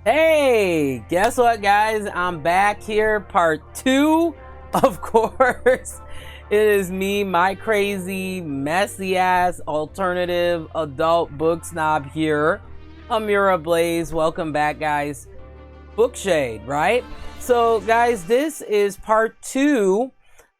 Hey, guess what, guys? I'm back here, part two. Of course, it is me, my crazy, messy ass alternative adult book snob here, Amira Blaze. Welcome back, guys. Bookshade, right? So, guys, this is part two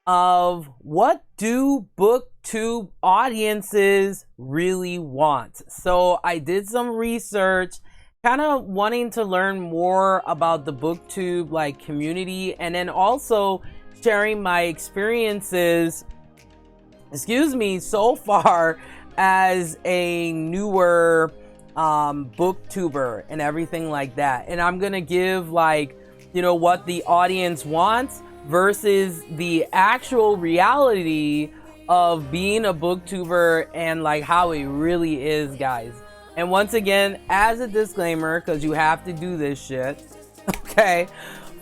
of what do BookTube audiences really want. So, I did some research, kind of wanting to learn more about the BookTube community, and then also sharing my experiences so far as a newer booktuber and everything like that. And I'm gonna give what the audience wants versus the actual reality of being a booktuber and how it really is, guys. And once again, as a disclaimer, because you have to do this shit, okay?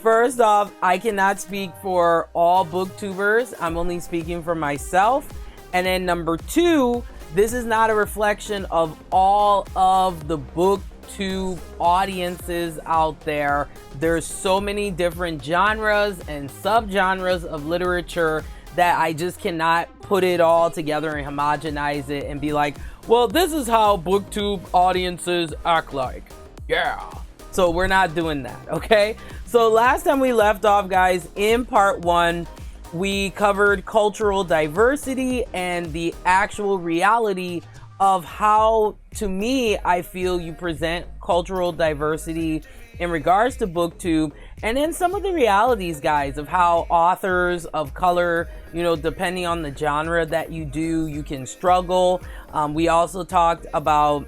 First off, I cannot speak for all booktubers. I'm only speaking for myself. And then number two, this is not a reflection of all of the booktube audiences out there. There's so many different genres and subgenres of literature that I just cannot put it all together and homogenize it and be like, well, this is how BookTube audiences act like. Yeah. So we're not doing that, okay? So last time we left off, guys, in part one, we covered cultural diversity and the actual reality of how, to me, I feel you present cultural diversity in regards to BookTube, and then some of the realities, guys, of how authors of color, depending on the genre that you do, you can struggle. We also talked about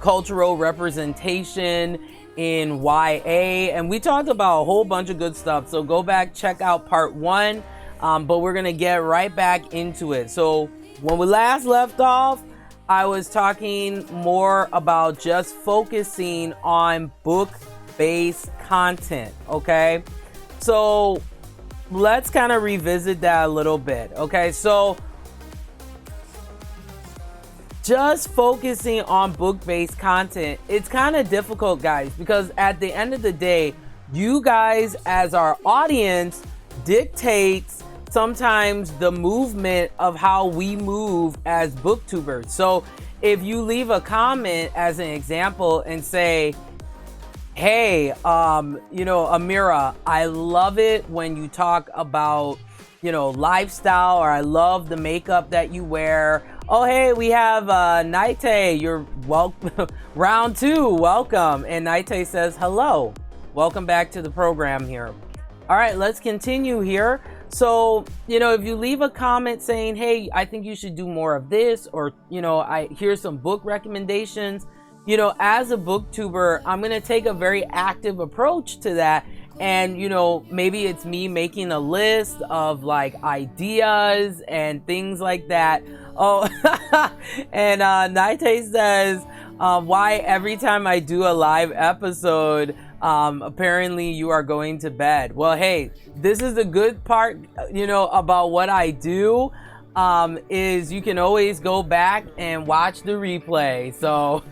cultural representation in YA, and we talked about a whole bunch of good stuff. So go back, check out part one, but we're gonna get right back into it. So when we last left off, I was talking more about just focusing on book-based content, okay? So let's kind of revisit that a little bit, okay? So just focusing on book-based content, it's kind of difficult, guys, because at the end of the day, you guys as our audience dictates sometimes the movement of how we move as booktubers. So if you leave a comment as an example and say, hey, Amira, I love it when you talk about, lifestyle, or I love the makeup that you wear. Oh, hey, we have Naite. You're round two, welcome. And Naite says, hello, welcome back to the program here. All right, let's continue here. So, if you leave a comment saying, hey, I think you should do more of this, or, here's some book recommendations, as a booktuber, I'm going to take a very active approach to that. And, maybe it's me making a list of ideas and things like that. Oh, and Naite says, why every time I do a live episode, apparently you are going to bed. Well, hey, this is the good part, about what I do, is you can always go back and watch the replay. So,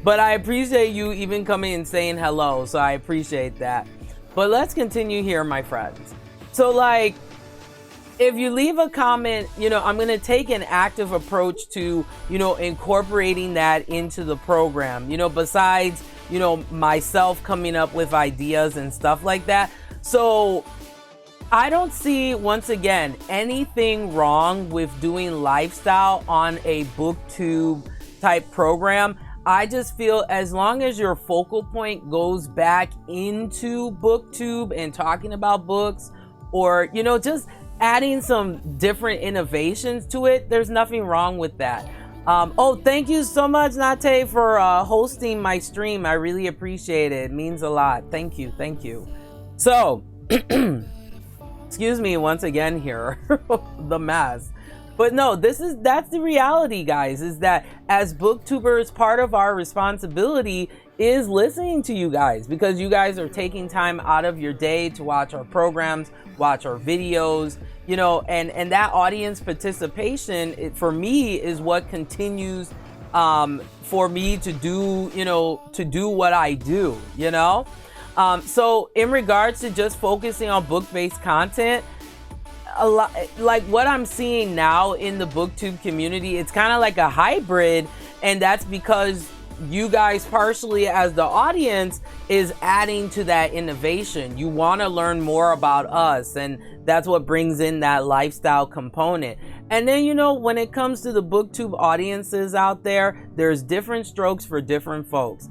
but I appreciate you even coming and saying hello. So I appreciate that. But let's continue here, my friends. So if you leave a comment, I'm going to take an active approach to, incorporating that into the program, besides, myself coming up with ideas and stuff like that. So I don't see, once again, anything wrong with doing lifestyle on a BookTube type program. I just feel as long as your focal point goes back into BookTube and talking about books, or, just adding some different innovations to it, there's nothing wrong with that. Oh, thank you so much, Nate, for hosting my stream. I really appreciate it. It means a lot. Thank you. Thank you. So, excuse me once again here, the mess. But no, that's the reality, guys, is that as booktubers, part of our responsibility is listening to you guys, because you guys are taking time out of your day to watch our programs, watch our videos, and that audience participation, for me, is what continues for me to do, to do what I do, So in regards to just focusing on book-based content, a lot like what I'm seeing now in the BookTube community, it's kind of like a hybrid, and that's because you guys partially as the audience is adding to that innovation. You want to learn more about us, and that's what brings in that lifestyle component. And then, when it comes to the BookTube audiences out there, there's different strokes for different folks.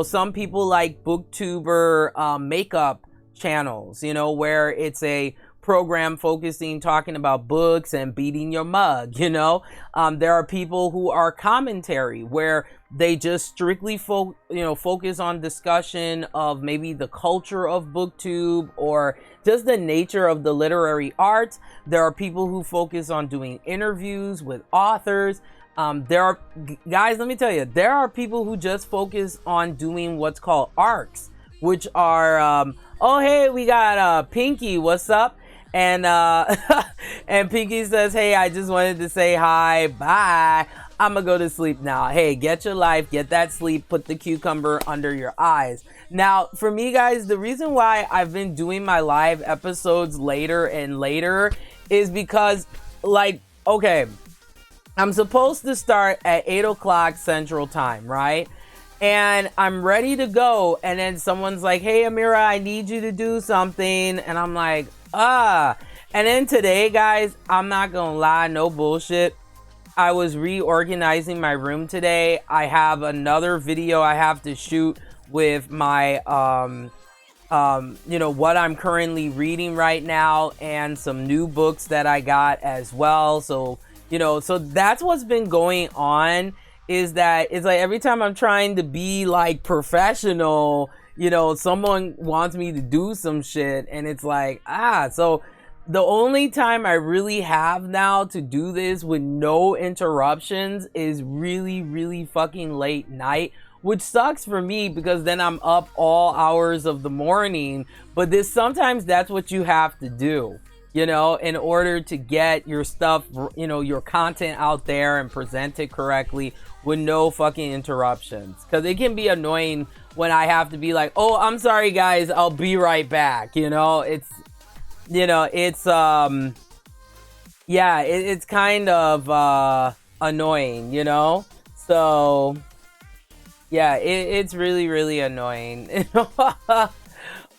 Some people like booktuber makeup channels, where it's a program focusing, talking about books and beating your mug. There are people who are commentary, where they just strictly focus on discussion of maybe the culture of BookTube or just the nature of the literary arts. There are people who focus on doing interviews with authors. Guys, let me tell you, there are people who just focus on doing what's called arcs, which are, oh, hey, we got Pinky, what's up? And and Pinky says, hey, I just wanted to say hi, bye. I'm gonna go to sleep now. Hey, get your life, get that sleep, put the cucumber under your eyes. Now, for me, guys, the reason why I've been doing my live episodes later and later is because, okay, I'm supposed to start at 8 o'clock Central Time, right? And I'm ready to go, and then someone's like, hey, Amira, I need you to do something. And I'm like, and then today, guys, I'm not gonna lie, no bullshit, I was reorganizing my room today. I have another video I have to shoot with my what I'm currently reading right now, and some new books that I got as well. So so that's what's been going on, is that it's like every time I'm trying to be like professional, someone wants me to do some shit, and it's like, so the only time I really have now to do this with no interruptions is really, really fucking late night, which sucks for me because then I'm up all hours of the morning. But sometimes that's what you have to do, in order to get your stuff, your content out there and present it correctly with no fucking interruptions. Because it can be annoying when I have to be like, oh, I'm sorry guys, I'll be right back. It's it's kind of annoying, so yeah, it's really, really annoying. All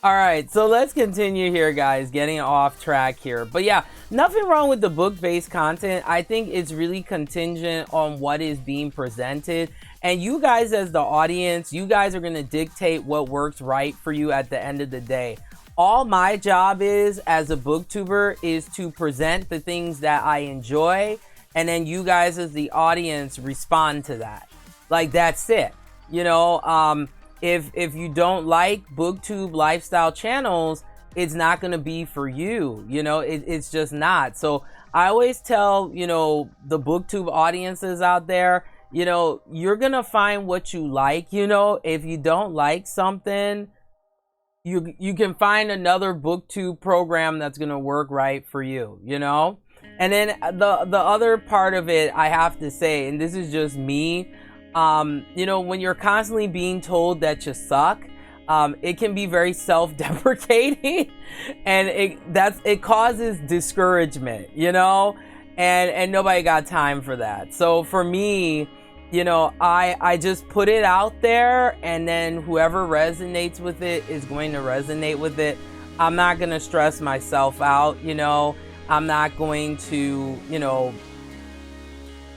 right, so let's continue here, guys, getting off track here. But yeah, nothing wrong with the book-based content. I think it's really contingent on what is being presented. And you guys as the audience, you guys are going to dictate what works right for you at the end of the day. All my job is, as a booktuber, is to present the things that I enjoy. And then you guys as the audience respond to that. Like, that's it. If you don't like BookTube lifestyle channels, it's not going to be for you. It's just not. So I always tell, the BookTube audiences out there, you're going to find what you like. If you don't like something, you can find another BookTube program that's going to work right for you, And then the other part of it, I have to say, and this is just me, when you're constantly being told that you suck, it can be very self-deprecating, and it causes discouragement, and nobody got time for that. So for me, I just put it out there, and then whoever resonates with it is going to resonate with it. I'm not going to stress myself out, I'm not going to,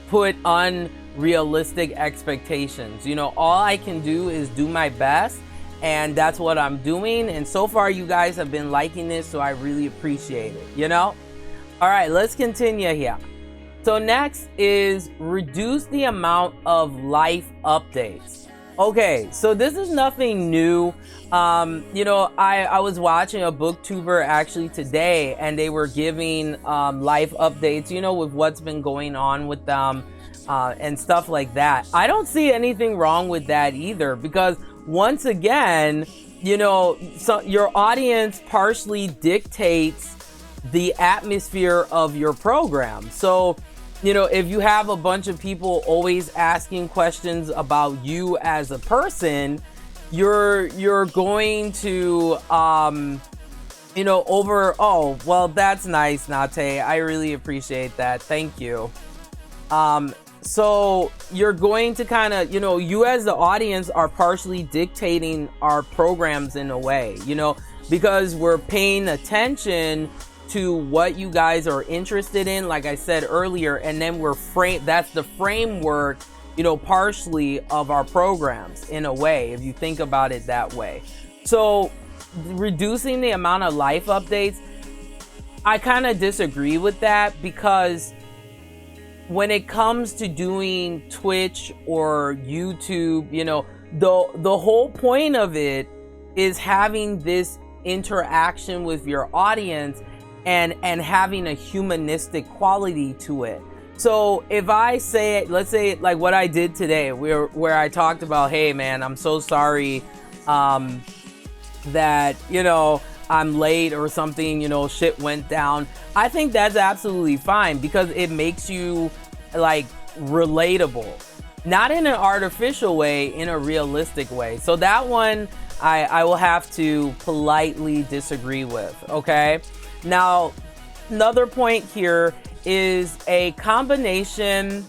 put unrealistic expectations. All I can do is do my best, and that's what I'm doing. And so far, you guys have been liking this, so I really appreciate it, All right, let's continue here. So next is reduce the amount of life updates. Okay, so this is nothing new. I was watching a booktuber actually today, and they were giving life updates, with what's been going on with them and stuff like that. I don't see anything wrong with that either, because once again, so your audience partially dictates the atmosphere of your program. So you know, if you have a bunch of people always asking questions about you as a person, you're going to you know, oh, well, that's nice, Nate. I really appreciate that. Thank you. So you're going to kind of, you know, you as the audience are partially dictating our programs in a way, you know, because we're paying attention to what you guys are interested in, like I said earlier, and then that's the framework, you know, partially of our programs in a way, if you think about it that way. So reducing the amount of life updates, I kind of disagree with that, because when it comes to doing Twitch or YouTube, you know, the whole point of it is having this interaction with your audience and having a humanistic quality to it. So if I say, let's say like what I did today, where I talked about, hey man, I'm so sorry that, you know, I'm late or something, you know, shit went down. I think that's absolutely fine, because it makes you like relatable, not in an artificial way, in a realistic way. So that one I will have to politely disagree with. Okay, now another point here is a combination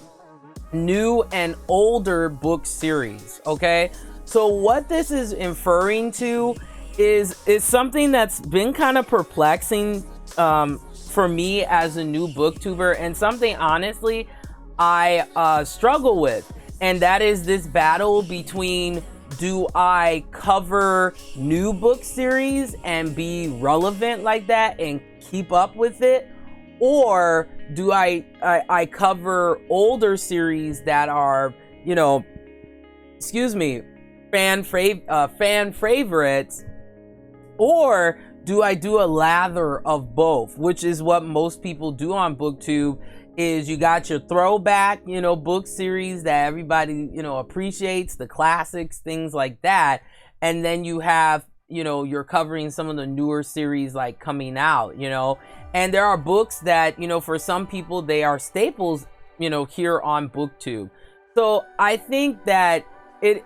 new and older book series. Okay, so what this is inferring to is something that's been kind of perplexing for me as a new booktuber, and something honestly I struggle with, and that is this battle between, do I cover new book series and be relevant like that and keep up with it, or do I cover older series that are, you know, excuse me, fan favorites, or do I do a lather of both, which is what most people do on BookTube. Is you got your throwback, you know, book series that everybody, you know, appreciates, the classics, things like that, and then you have, you know, you're covering some of the newer series like coming out, you know, and there are books that, you know, for some people they are staples, you know, here on BookTube. So I think that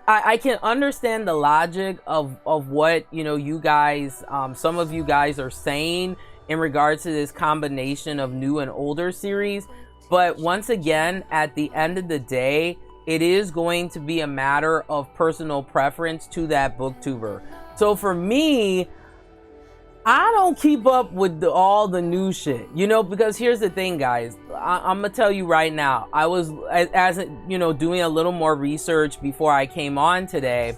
I can understand the logic of what, you know, you guys, some of you guys are saying in regards to this combination of new and older series. But once again, at the end of the day, it is going to be a matter of personal preference to that booktuber. So for me, I don't keep up with all the new shit, you know, because here's the thing, guys. I'm gonna tell you right now, I was, as you know, doing a little more research before I came on today.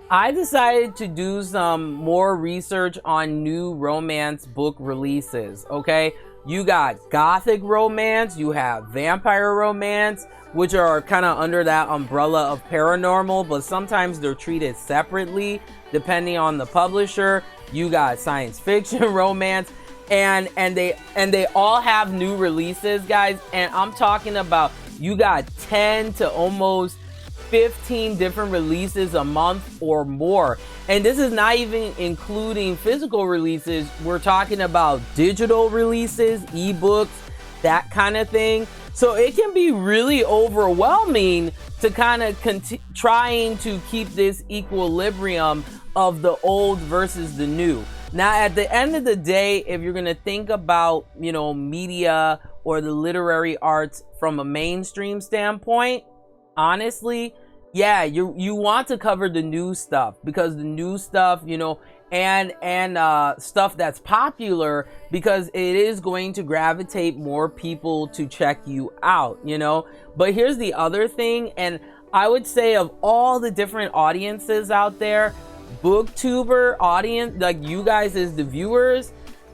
I decided to do some more research on new romance book releases. Okay, you got gothic romance, you have vampire romance, which are kind of under that umbrella of paranormal, but sometimes they're treated separately depending on the publisher. You got science fiction romance, and they all have new releases, guys. And I'm talking about, you got 10 to almost 15 different releases a month or more. And this is not even including physical releases. We're talking about digital releases, ebooks, that kind of thing. So it can be really overwhelming to kind of trying to keep this equilibrium of the old versus the new. Now, at the end of the day, if you're going to think about, you know, media or the literary arts from a mainstream standpoint, honestly, yeah, you want to cover the new stuff, because the new stuff, you know, and stuff that's popular, because it is going to gravitate more people to check you out, you know. But here's the other thing, and I would say of all the different audiences out there, booktuber audience, like you guys as the viewers,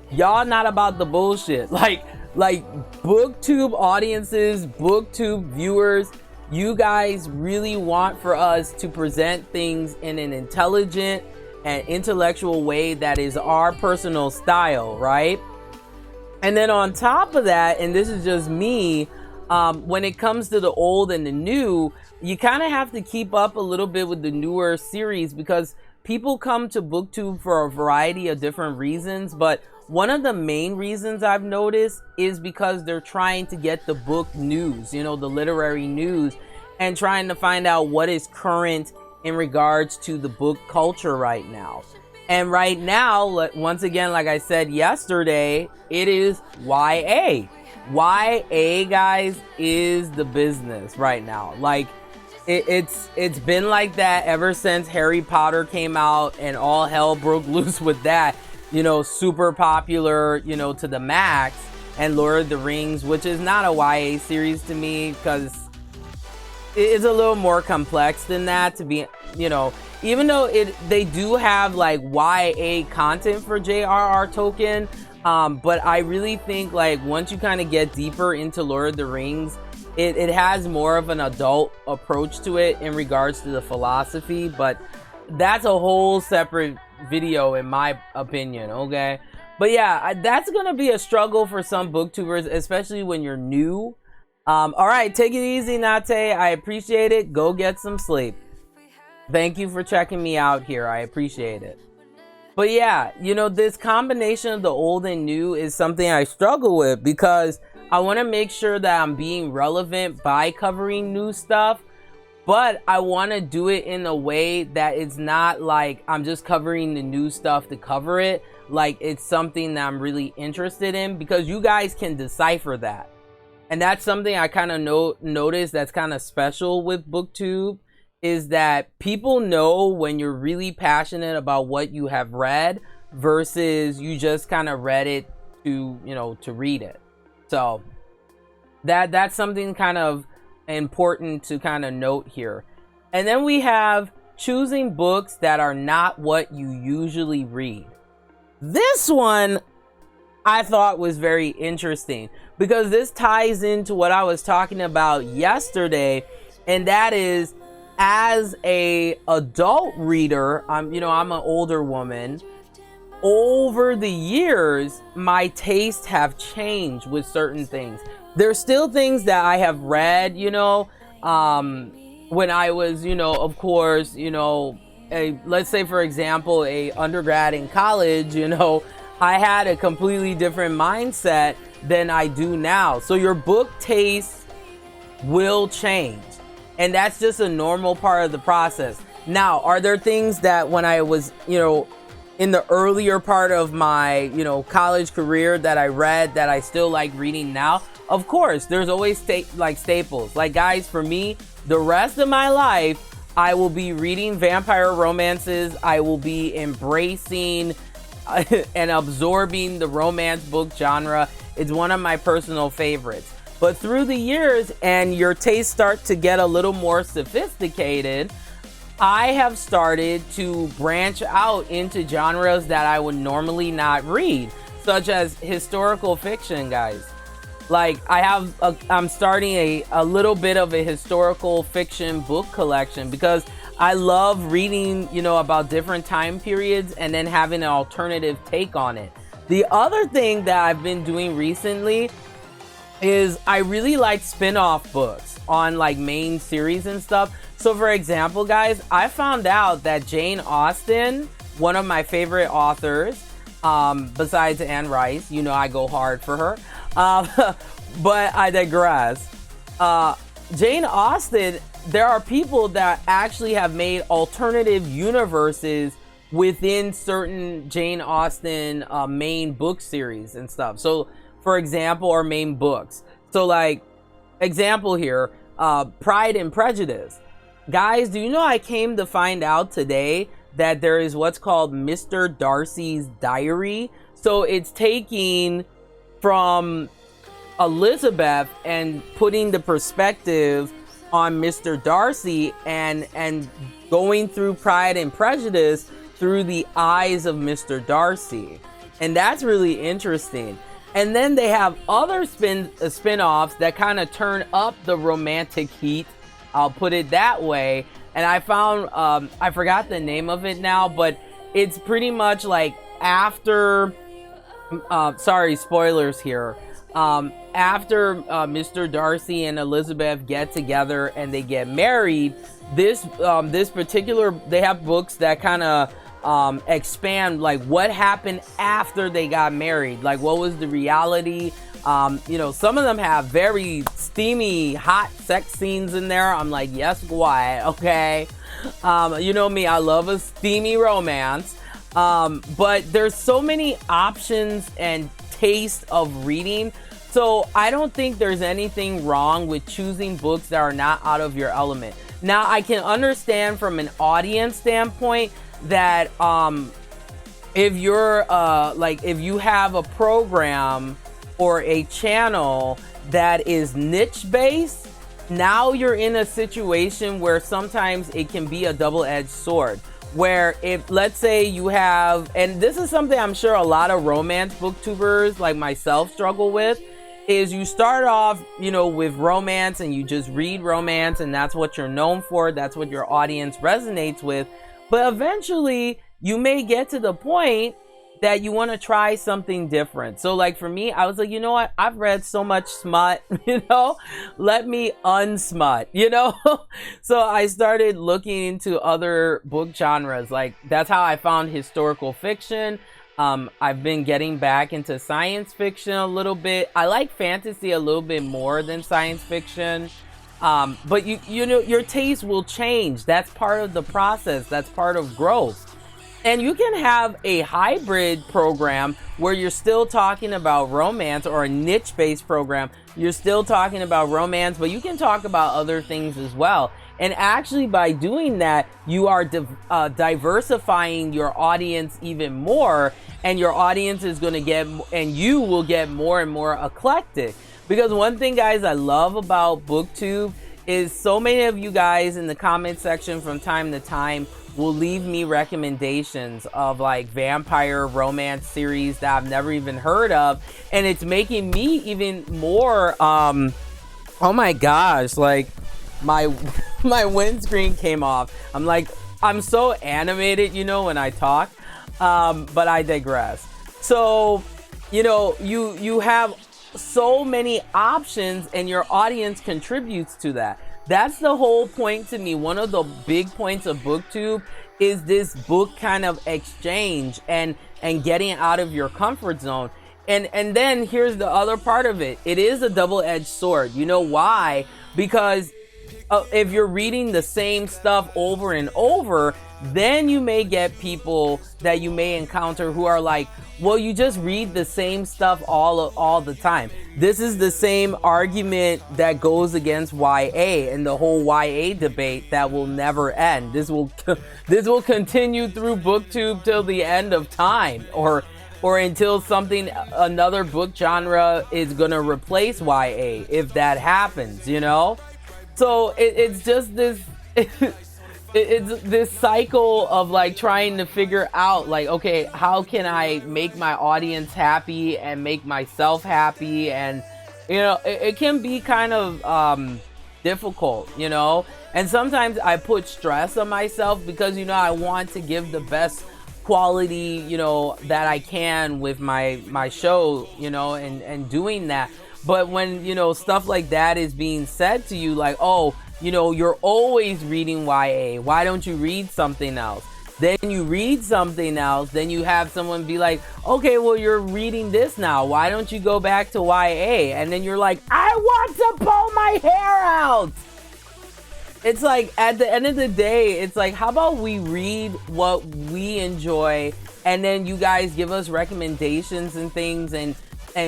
y'all not about the bullshit. Like booktube audiences, booktube viewers, you guys really want for us to present things in an intelligent and intellectual way that is our personal style, right? And then on top of that, and this is just me, when it comes to the old and the new, you kind of have to keep up a little bit with the newer series, because people come to BookTube for a variety of different reasons. But one of the main reasons I've noticed is because they're trying to get the book news, you know, the literary news, and trying to find out what is current in regards to the book culture right now. And right now, once again, like I said yesterday, it is YA. YA, guys, is the business right now. Like, it's been like that ever since Harry Potter came out and all hell broke loose with that. You know, super popular, you know, to the max. And Lord of the Rings, which is not a YA series to me, because it's a little more complex than that, to be, you know, even though they do have like YA content for J.R.R. Tolkien, but I really think like once you kind of get deeper into Lord of the Rings, it has more of an adult approach to it in regards to the philosophy, but that's a whole separate video in my opinion, okay? But yeah, that's gonna be a struggle for some booktubers, especially when you're new. All right, take it easy, Nate. I appreciate it. Go get some sleep. Thank you for checking me out here. I appreciate it. But yeah, you know, this combination of the old and new is something I struggle with, because I want to make sure that I'm being relevant by covering new stuff, but I want to do it in a way that it's not like I'm just covering the new stuff to cover it. Like, it's something that I'm really interested in, because you guys can decipher that. And that's something I kind of notice that's kind of special with BookTube, is that people know when you're really passionate about what you have read versus you just kind of read it to, you know, to read it. So that's something kind of important to kind of note here. And then we have choosing books that are not what you usually read. This one I thought was very interesting, because this ties into what I was talking about yesterday, and that is, as a adult reader, I'm an older woman. Over the years, my tastes have changed with certain things. There's still things that I have read, you know, when I was, you know, of course, you know, let's say, for example, a undergrad in college, you know, I had a completely different mindset than I do now. So your book taste will change. And that's just a normal part of the process. Now, are there things that when I was, you know, in the earlier part of my, you know, college career that I read that I still like reading now? Of course, there's always staples. Like, guys, for me, the rest of my life, I will be reading vampire romances. I will be embracing and absorbing the romance book genre. It's one of my personal favorites. But through the years, and your tastes start to get a little more sophisticated, I have started to branch out into genres that I would normally not read, such as historical fiction, guys. Like, I'm starting a little bit of a historical fiction book collection, because I love reading, you know, about different time periods and then having an alternative take on it. The other thing that I've been doing recently is I really like spin-off books on like main series and stuff. So for example, guys, I found out that Jane Austen, one of my favorite authors, besides Anne Rice, you know, I go hard for her, but I digress. Jane Austen, there are people that actually have made alternative universes within certain Jane Austen main book series and stuff. So for example, or main books. So like, example here, Pride and Prejudice. Guys, do you know I came to find out today that there is what's called Mr. Darcy's Diary? So it's taking from Elizabeth and putting the perspective on Mr. Darcy and going through Pride and Prejudice through the eyes of Mr. Darcy. And that's really interesting. And then they have other spin-offs that kind of turn up the romantic heat, I'll put it that way. And I found, I forgot the name of it now, but it's pretty much like after, sorry, spoilers here. After Mr. Darcy and Elizabeth get together and they get married, this particular, they have books that kind of expand like what happened after they got married, like what was the reality. You know, some of them have very steamy, hot sex scenes in there. I'm like, yes, why? Okay. You know me, I love a steamy romance. But there's so many options and taste of reading. So I don't think there's anything wrong with choosing books that are not out of your element. Now, I can understand from an audience standpoint that if you're like if you have a program or a channel that is niche based, now you're in a situation where sometimes it can be a double-edged sword, where if, let's say you have, and this is something I'm sure a lot of romance booktubers like myself struggle with, is you start off, you know, with romance and you just read romance and that's what you're known for, that's what your audience resonates with. But eventually you may get to the point that you want to try something different. So like for me, I was like, you know what? I've read so much smut, you know, let me unsmut, you know? So I started looking into other book genres. Like that's how I found historical fiction. I've been getting back into science fiction a little bit. I like fantasy a little bit more than science fiction. But you know, your taste will change. That's part of the process. That's part of growth. And you can have a hybrid program where you're still talking about romance, or a niche-based program. You're still talking about romance, but you can talk about other things as well. And actually, by doing that, you are diversifying your audience even more, and your audience is going to get, and you will get more and more eclectic. Because one thing, guys, I love about BookTube is so many of you guys in the comment section from time to time will leave me recommendations of like vampire romance series that I've never even heard of, and it's making me even more oh my gosh, like my windscreen came off. I'm like, I'm so animated, you know, when I talk, but I digress. So, you know, you have so many options and your audience contributes to that. That's the whole point to me. One of the big points of BookTube is this book kind of exchange and getting out of your comfort zone. And then here's the other part of it. It is a double-edged sword. You know why? Because if you're reading the same stuff over and over, then you may get people that you may encounter who are like, well, you just read the same stuff all the time. This is the same argument that goes against YA and the whole YA debate that will never end. This will continue through BookTube till the end of time, or until another book genre is gonna replace YA, if that happens, you know? So it's just this it's this cycle of like trying to figure out like, okay, how can I make my audience happy and make myself happy? And you know, it can be kind of difficult, you know, and sometimes I put stress on myself because, you know, I want to give the best quality, you know, that I can with my show, you know, and doing that. But when, you know, stuff like that is being said to you, like, oh, you know, you're always reading YA, why don't you read something else? Then you read something else, then you have someone be like, okay, well, you're reading this now, why don't you go back to YA? And then you're like, I want to pull my hair out. It's like, at the end of the day, it's like, how about we read what we enjoy, and then you guys give us recommendations and things, and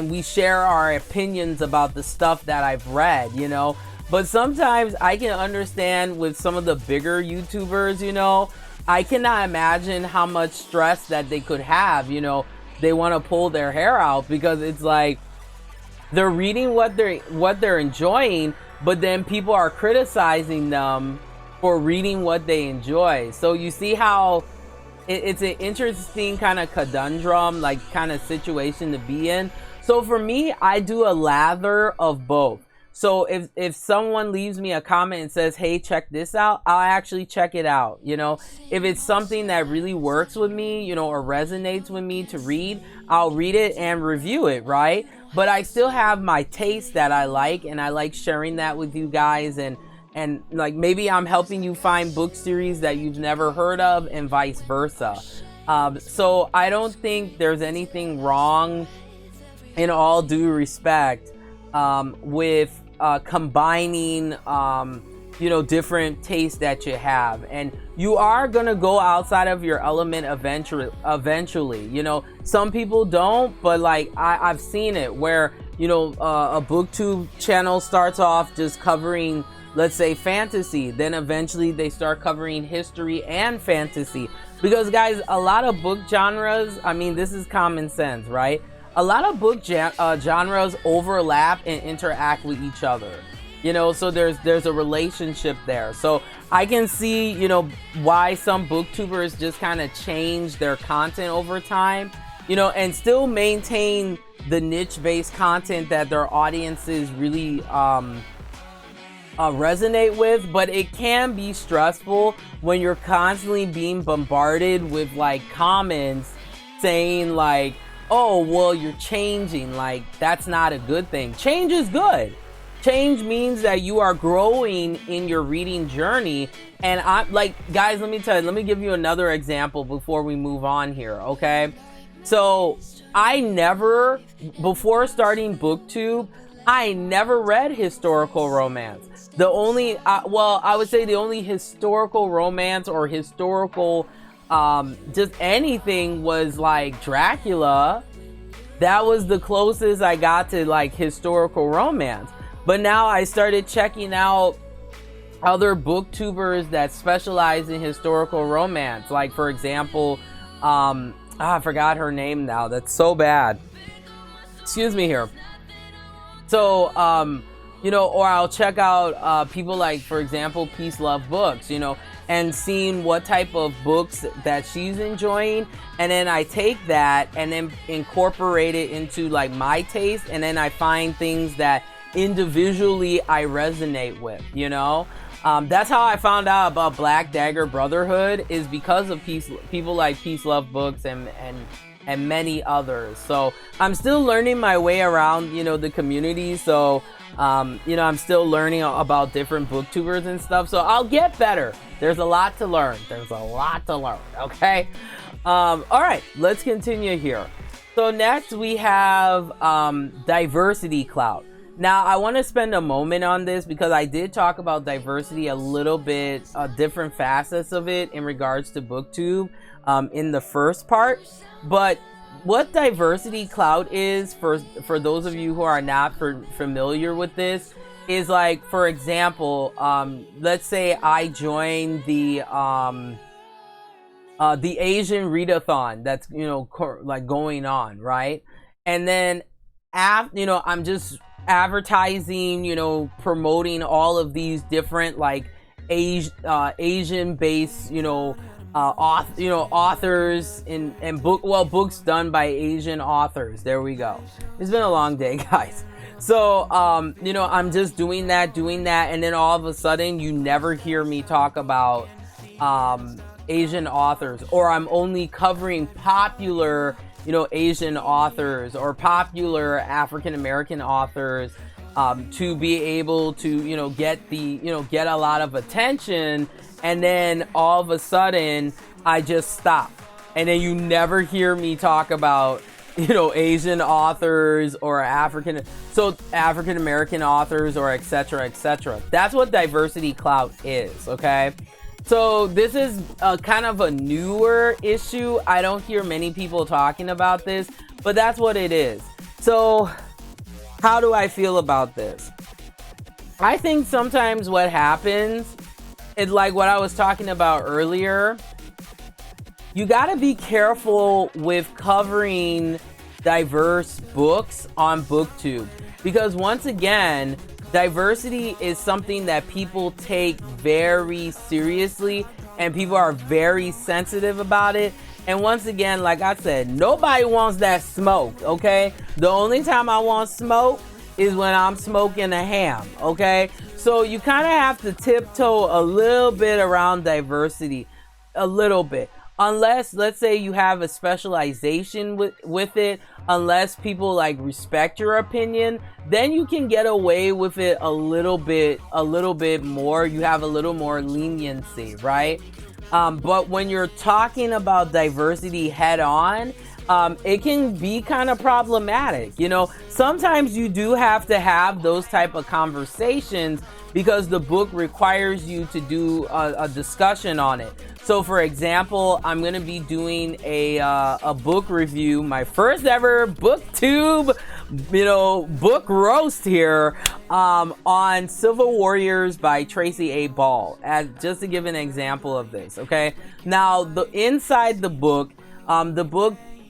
we share our opinions about the stuff that I've read, you know? But sometimes I can understand with some of the bigger YouTubers, you know, I cannot imagine how much stress that they could have, you know. They want to pull their hair out because it's like they're reading what they're enjoying, but then people are criticizing them for reading what they enjoy. So you see how it's an interesting kind of conundrum, like kind of situation to be in. So for me, I do a lather of both. So if someone leaves me a comment and says, hey, check this out, I'll actually check it out. You know, if it's something that really works with me, you know, or resonates with me to read, I'll read it and review it, right? But I still have my taste that I like, and I like sharing that with you guys and and like maybe I'm helping you find book series that you've never heard of, and vice versa. So I don't think there's anything wrong, in all due respect, with combining different tastes that you have. And you are gonna go outside of your element eventually. Some people don't, but like I've seen it where a BookTube channel starts off just covering, let's say, fantasy, then eventually they start covering history and fantasy. Because guys, a lot of book genres, I mean, this is common sense, right? A lot of book genres overlap and interact with each other. So there's a relationship there. So I can see, why some booktubers just kind of change their content over time, and still maintain the niche-based content that their audiences really resonate with. But it can be stressful when you're constantly being bombarded with like comments saying like, oh, well, you're changing. Like, that's not a good thing. Change is good. Change means that you are growing in your reading journey. And I'm like, guys, let me give you another example before we move on here, okay? So I never, before starting BookTube, I never read historical romance. The only, I would say the only historical romance or historical, just anything was like Dracula. That was the closest I got to like historical romance. But now I started checking out other booktubers that specialize in historical romance. Like, for example, I forgot her name now. That's so bad. Excuse me here. So, or I'll check out people like, for example, Peace Love Books, and seeing what type of books that she's enjoying. And then I take that and then incorporate it into like my taste. And then I find things that individually I resonate with, that's how I found out about Black Dagger Brotherhood, is because of people like Peace Love Books and many others. So I'm still learning my way around, the community. So, I'm still learning about different booktubers and stuff. So I'll get better. There's a lot to learn. Okay. All right, let's continue here. So next we have diversity clout. Now, I want to spend a moment on this because I did talk about diversity a little bit, different facets of it in regards to BookTube in the first part. But what diversity clout is, for those of you who are not familiar with this, is like, for example, let's say I join the Asian readathon that's like going on, right? And then I'm just advertising, promoting all of these different like Asian based authors and books done by Asian authors. There we go. It's been a long day, guys. So I'm just doing that, and then all of a sudden you never hear me talk about Asian authors, or I'm only covering popular Asian authors or popular African American authors to be able to get a lot of attention. And then all of a sudden I just stop, and then you never hear me talk about Asian authors or African American authors, or etc. That's what diversity clout is, okay? So this is kind of a newer issue. I don't hear many people talking about this, but that's what it is. So how do I feel about this? I think sometimes what happens, it's like what I was talking about earlier. You got to be careful with covering diverse books on BookTube, because once again, diversity is something that people take very seriously, and people are very sensitive about it. And once again, like I said, nobody wants that smoke, okay? The only time I want smoke is when I'm smoking a ham, okay? So you kind of have to tiptoe a little bit around diversity, a little bit. Unless, let's say, you have a specialization with it. unless people like respect your opinion, then you can get away with it a little bit more. You have a little more leniency, right? But when you're talking about diversity head on, it can be kind of problematic. You know, sometimes you do have to have those type of conversations because the book requires you to do a discussion on it. So for example, I'm going to be doing a book review, my first ever BookTube, book roast here, on Civil Warriors by Tracy A. Ball, just to give an example of this. Okay. Now inside the book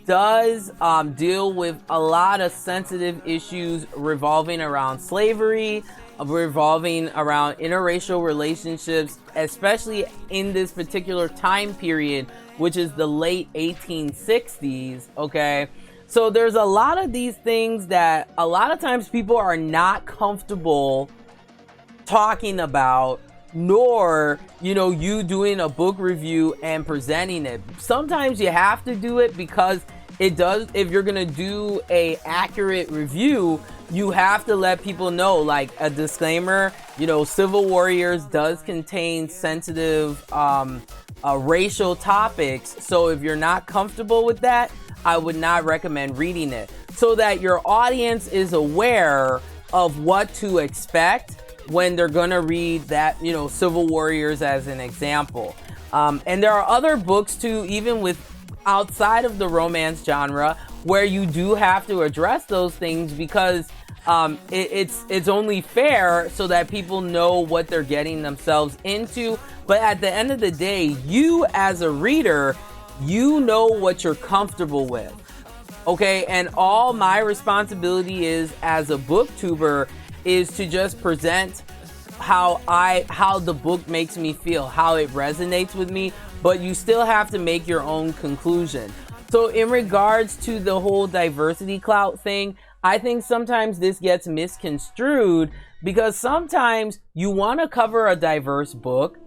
does deal with a lot of sensitive issues revolving around slavery, revolving around interracial relationships, especially in this particular time period, which is the late 1860s, okay? So there's a lot of these things that a lot of times people are not comfortable talking about, nor, you doing a book review and presenting it. Sometimes you have to do it because it does, if you're gonna do a accurate review, you have to let people know, like a disclaimer, Civil Warriors does contain sensitive racial topics. So if you're not comfortable with that, I would not recommend reading it, so that your audience is aware of what to expect when they're gonna read that, Civil Warriors as an example. And there are other books too, even with outside of the romance genre, where you do have to address those things because it's only fair so that people know what they're getting themselves into. But at the end of the day, you as a reader, you know what you're comfortable with, okay? And all my responsibility is as a booktuber is to just present how the book makes me feel, how it resonates with me, but you still have to make your own conclusion. So in regards to the whole diversity clout thing, I think sometimes this gets misconstrued because sometimes you want to cover a diverse book,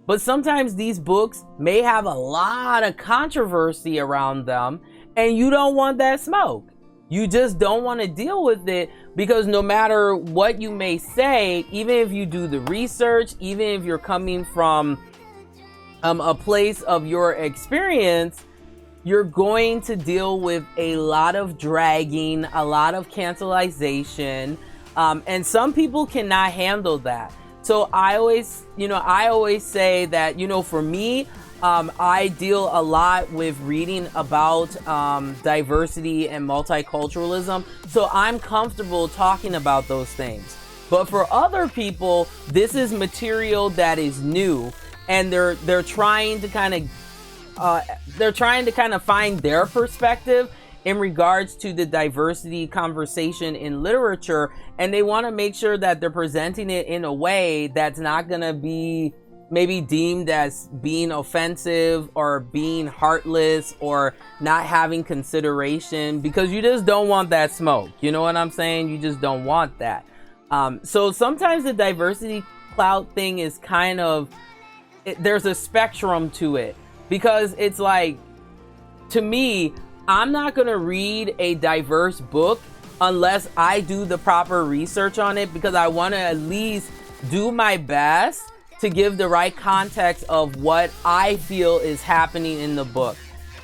but sometimes these books may have a lot of controversy around them and you don't want that smoke. You just don't want to deal with it because no matter what you may say, even if you do the research, even if you're coming from a place of your experience, you're going to deal with a lot of dragging, a lot of cancelization, and some people cannot handle that. So I always say that, for me, I deal a lot with reading about diversity and multiculturalism, so I'm comfortable talking about those things. But for other people, this is material that is new, and they're trying to kind of find their perspective in regards to the diversity conversation in literature, and they want to make sure that they're presenting it in a way that's not going to be maybe deemed as being offensive or being heartless or not having consideration, because you just don't want that smoke. You know what I'm saying? You just don't want that. So sometimes the diversity clout thing is kind of, there's a spectrum to it, because it's like, to me, I'm not going to read a diverse book unless I do the proper research on it, because I want to at least do my best to give the right context of what I feel is happening in the book.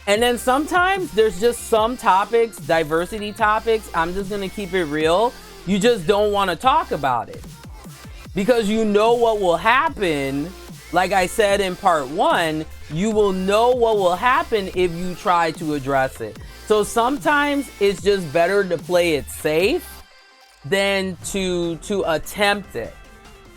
And then sometimes there's just some topics, diversity topics, I'm just going to keep it real, you just don't want to talk about it because you know what will happen. Like I said in part 1, you will know what will happen if you try to address it. So sometimes it's just better to play it safe than to attempt it.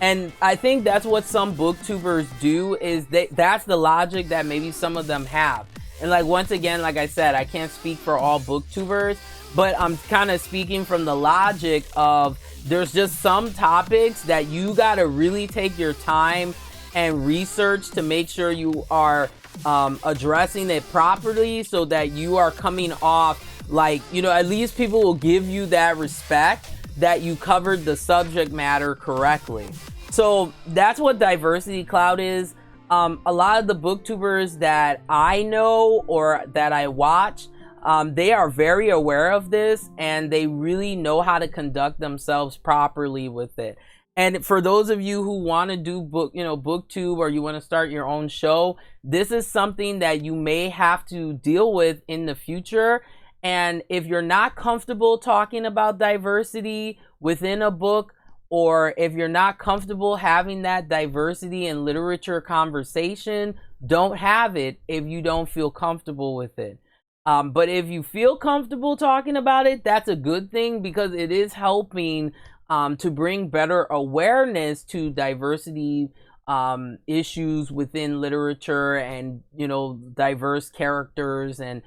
And I think that's what some booktubers do, is that's the logic that maybe some of them have. And like, once again, like I said, I can't speak for all booktubers, but I'm kind of speaking from the logic of there's just some topics that you got to really take your time and research to make sure you are addressing it properly, so that you are coming off like, at least people will give you that respect that you covered the subject matter correctly. So that's what diversity clout is. A lot of the booktubers that I know or that I watch, They are very aware of this, and they really know how to conduct themselves properly with it. And for those of you who want to do BookTube, or you want to start your own show, this is something that you may have to deal with in the future. And if you're not comfortable talking about diversity within a book, or if you're not comfortable having that diversity in literature conversation, don't have it if you don't feel comfortable with it. But if you feel comfortable talking about it, that's a good thing, because it is helping to bring better awareness to diversity issues within literature, and diverse characters, and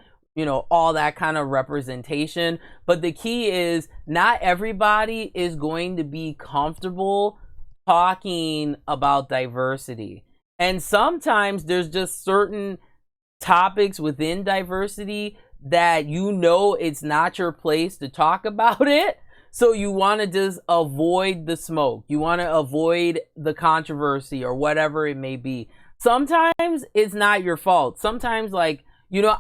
all that kind of representation. But the key is, not everybody is going to be comfortable talking about diversity, and sometimes there's just certain topics within diversity that it's not your place to talk about it. So you want to just avoid the smoke. You want to avoid the controversy, or whatever it may be. Sometimes it's not your fault. Sometimes, like,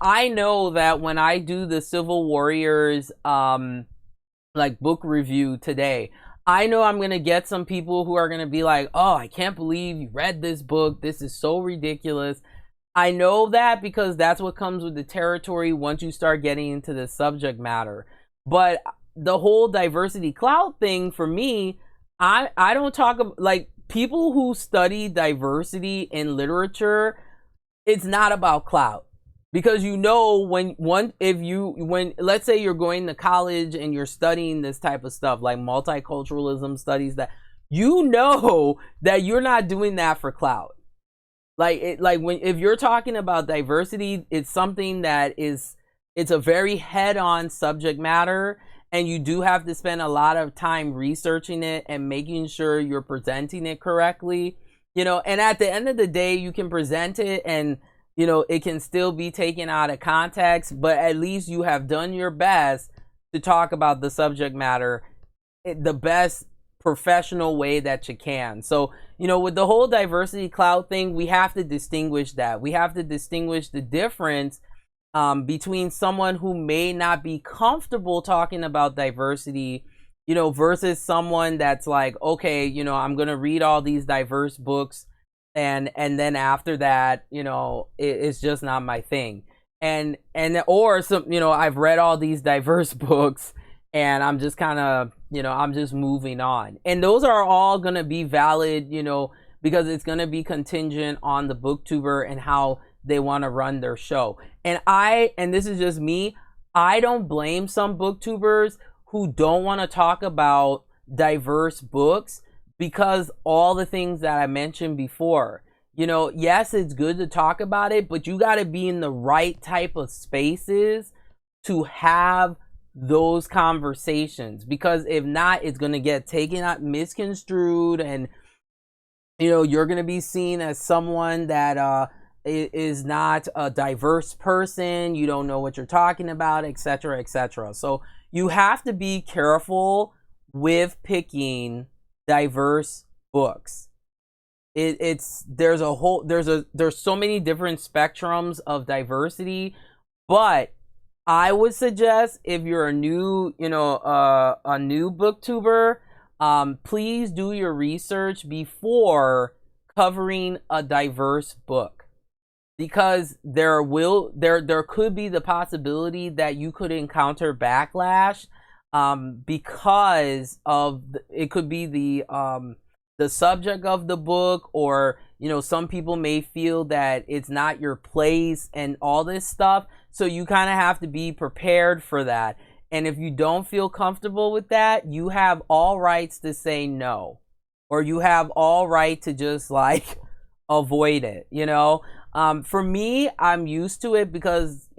I know that when I do the Civil Warriors like book review today, I know I'm going to get some people who are going to be like, "Oh, I can't believe you read this book. This is so ridiculous." I know that, because that's what comes with the territory once you start getting into the subject matter. But the whole diversity clout thing, for me, I don't talk about, like, people who study diversity in literature, it's not about clout. Because when let's say you're going to college and you're studying this type of stuff, like multiculturalism studies, that that you're not doing that for clout. If you're talking about diversity, it's something that it's a very head-on subject matter, and you do have to spend a lot of time researching it and making sure you're presenting it correctly. And at the end of the day, you can present it, and it can still be taken out of context, but at least you have done your best to talk about the subject matter the best professional way that you can. So, with the whole diversity clout thing, we have to distinguish that. We have to distinguish the difference between someone who may not be comfortable talking about diversity, versus someone that's like, okay, I'm going to read all these diverse books, and then after that, it's just not my thing. Or I've read all these diverse books, and I'm just kind of, I'm just moving on. And those are all going to be valid, because it's going to be contingent on the booktuber and how they want to run their show. And this is just me, I don't blame some booktubers who don't want to talk about diverse books, because all the things that I mentioned before, yes, it's good to talk about it, but you got to be in the right type of spaces to have those conversations, because if not, it's going to get taken out, misconstrued, and you're going to be seen as someone that is not a diverse person, you don't know what you're talking about, etc., etc. So you have to be careful with picking diverse books. There's so many different spectrums of diversity, but I would suggest, if you're a new booktuber, please do your research before covering a diverse book, because there could be the possibility that you could encounter backlash, because of it could be the subject of the book, or some people may feel that it's not your place and all this stuff. So you kind of have to be prepared for that. And if you don't feel comfortable with that, you have all rights to say no, or you have all right to just like avoid it. For me, I'm used to it, because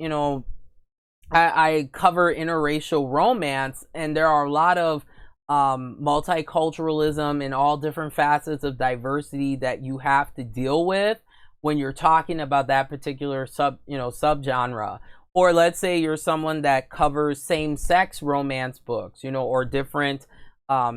I cover interracial romance, and there are a lot of multiculturalism and all different facets of diversity that you have to deal with when you're talking about that particular subgenre. Or let's say you're someone that covers same-sex romance books, or different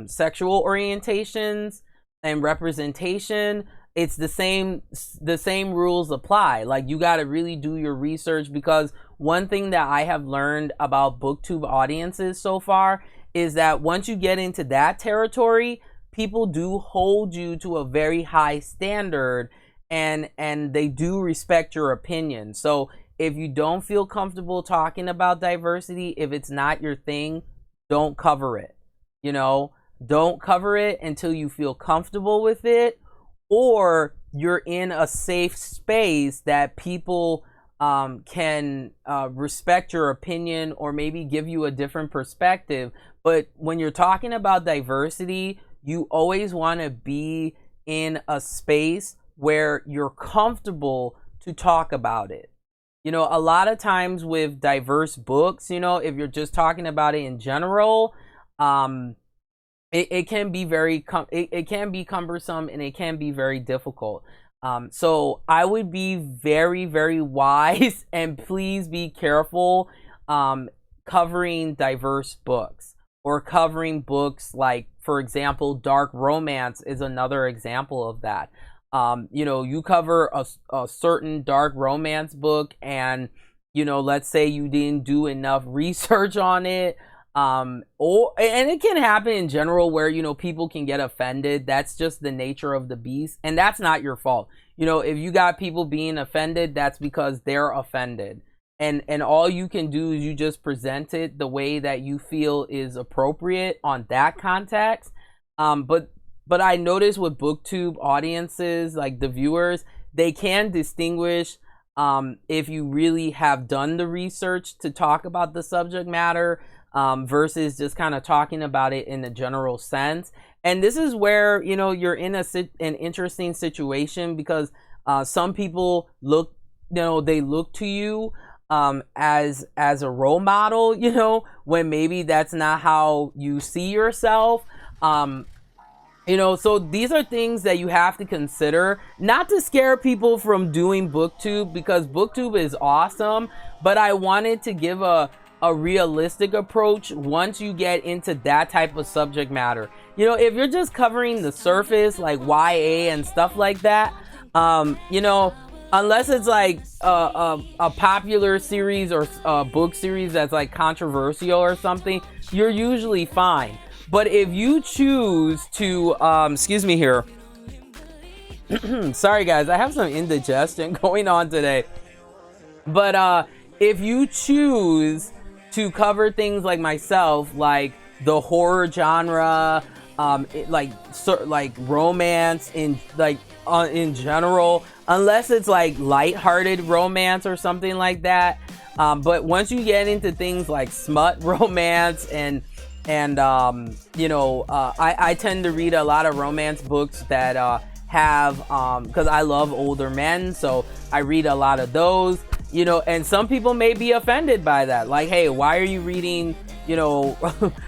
sexual orientations and representation. It's the same rules apply. Like, you got to really do your research, because one thing that I have learned about BookTube audiences so far is that once you get into that territory, people do hold you to a very high standard, and they do respect your opinion. So if you don't feel comfortable talking about diversity, if it's not your thing, don't cover it. You know, don't cover it until you feel comfortable with it, or you're in a safe space that people can respect your opinion or maybe give you a different perspective. But when you're talking about diversity, you always want to be in a space where you're comfortable to talk about it. You know, a lot of times with diverse books, you know, if you're just talking about it in general, it can be it can be cumbersome, and it can be very difficult. So I would be very, very wise, and please be careful covering diverse books, or covering books like, for example, dark romance is another example of that. You know, you cover a certain dark romance book, and, you know, let's say you didn't do enough research on it, and it can happen in general where, you know, people can get offended. That's just the nature of the beast, and that's not your fault. You know, if you got people being offended, that's because they're offended, and all you can do is you just present it the way that you feel is appropriate on that context. But I notice with BookTube audiences, like the viewers, they can distinguish if you really have done the research to talk about the subject matter versus just kind of talking about it in a general sense. And this is where, you know, you're in an interesting situation, because some people look, you know, they look to you as a role model, you know, when maybe that's not how you see yourself. You know, so these are things that you have to consider, not to scare people from doing BookTube, because BookTube is awesome, but I wanted to give a realistic approach once you get into that type of subject matter. You know, if you're just covering the surface, like YA and stuff like that, you know, unless it's like a popular series or a book series that's like controversial or something, you're usually fine. But if you choose to, excuse me here. Sorry guys, I have some indigestion going on today. But if you choose to cover things like myself, like the horror genre, like romance in general, unless it's like lighthearted romance or something like that. But once you get into things like smut romance and you know, I tend to read a lot of romance books that have because I love older men, so I read a lot of those, you know. And some people may be offended by that, like, hey, why are you reading, you know,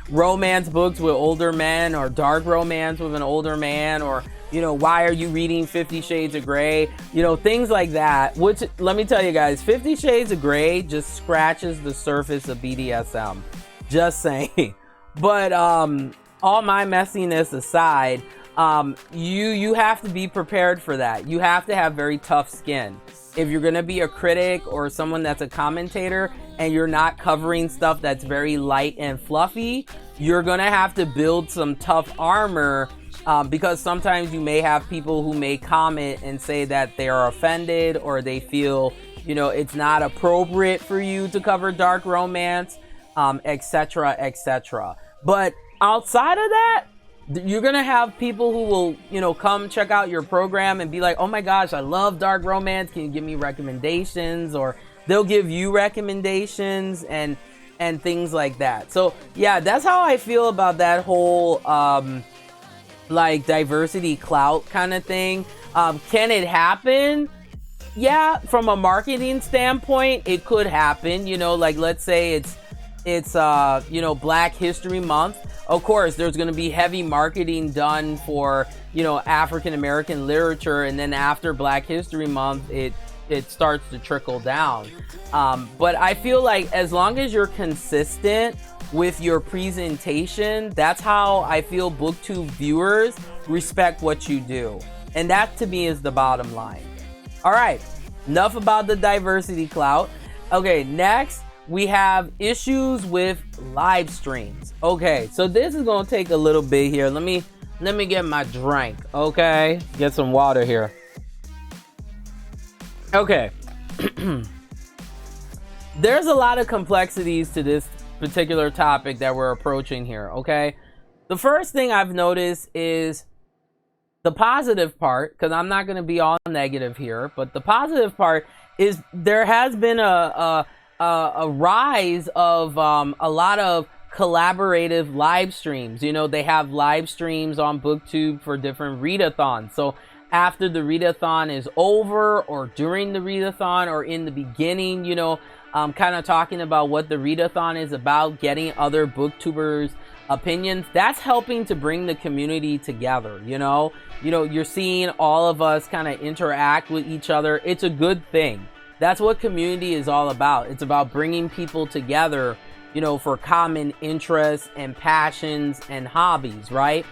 romance books with older men, or dark romance with an older man, or, you know, why are you reading 50 Shades of Grey, you know, things like that. Which, let me tell you guys, 50 Shades of Grey just scratches the surface of BDSM, just saying. But all my messiness aside, you have to be prepared for that. You have to have very tough skin. If you're going to be a critic or someone that's a commentator, and you're not covering stuff that's very light and fluffy, you're going to have to build some tough armor, because sometimes you may have people who may comment and say that they are offended, or they feel, you know, it's not appropriate for you to cover dark romance, etc., etc. But outside of that, you're gonna have people who will, you know, come check out your program and be like, oh my gosh, I love dark romance, can you give me recommendations? Or they'll give you recommendations and things like that. So yeah, that's how I feel about that whole like diversity clout kind of thing. Can it happen? Yeah, from a marketing standpoint, it could happen. You know, like, let's say it's you know, Black History Month. Of course, there's going to be heavy marketing done for, you know, African American literature, and then after Black History Month, it starts to trickle down. But I feel like as long as you're consistent with your presentation, that's how I feel BookTube viewers respect what you do. And that, to me, is the bottom line. All right, enough about the diversity clout. Okay, next we have issues with live streams. Okay, so this is gonna take a little bit here. Let me get my drink. Okay, get some water here. Okay. There's a lot of complexities to this particular topic that we're approaching here. Okay, the first thing I've noticed is the positive part, because I'm not going to be all negative here, but the positive part is there has been a rise of a lot of collaborative live streams. You know, they have live streams on BookTube for different readathons. So after the readathon is over, or during the readathon, or in the beginning, you know, kind of talking about what the readathon is about, getting other booktubers' opinions. That's helping to bring the community together. You know, you're seeing all of us kind of interact with each other. It's a good thing. That's what community is all about. It's about bringing people together, you know, for common interests and passions and hobbies, right?